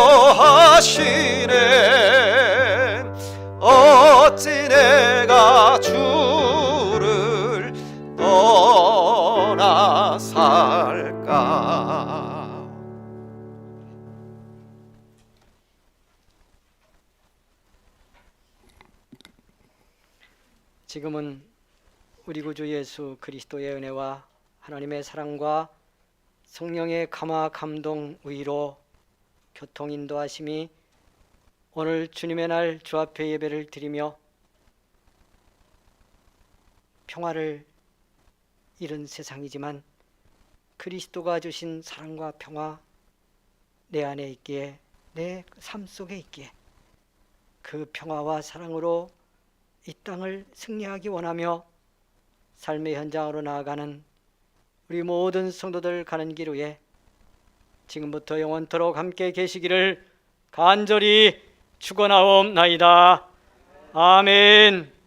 어찌 내가 주를 떠나 살까. 지금은 우리 구주 예수 그리스도의 은혜와 하나님의 사랑과 성령의 감화 감동 위로 교통 인도하심이 오늘 주님의 날 주 앞에 예배를 드리며 평화를 잃은 세상이지만 그리스도가 주신 사랑과 평화 내 안에 있기에, 내 삶 속에 있기에 그 평화와 사랑으로 이 땅을 승리하기 원하며 삶의 현장으로 나아가는 우리 모든 성도들 가는 길 위에 지금부터 영원토록 함께 계시기를 간절히 축원하옵나이다. 아멘.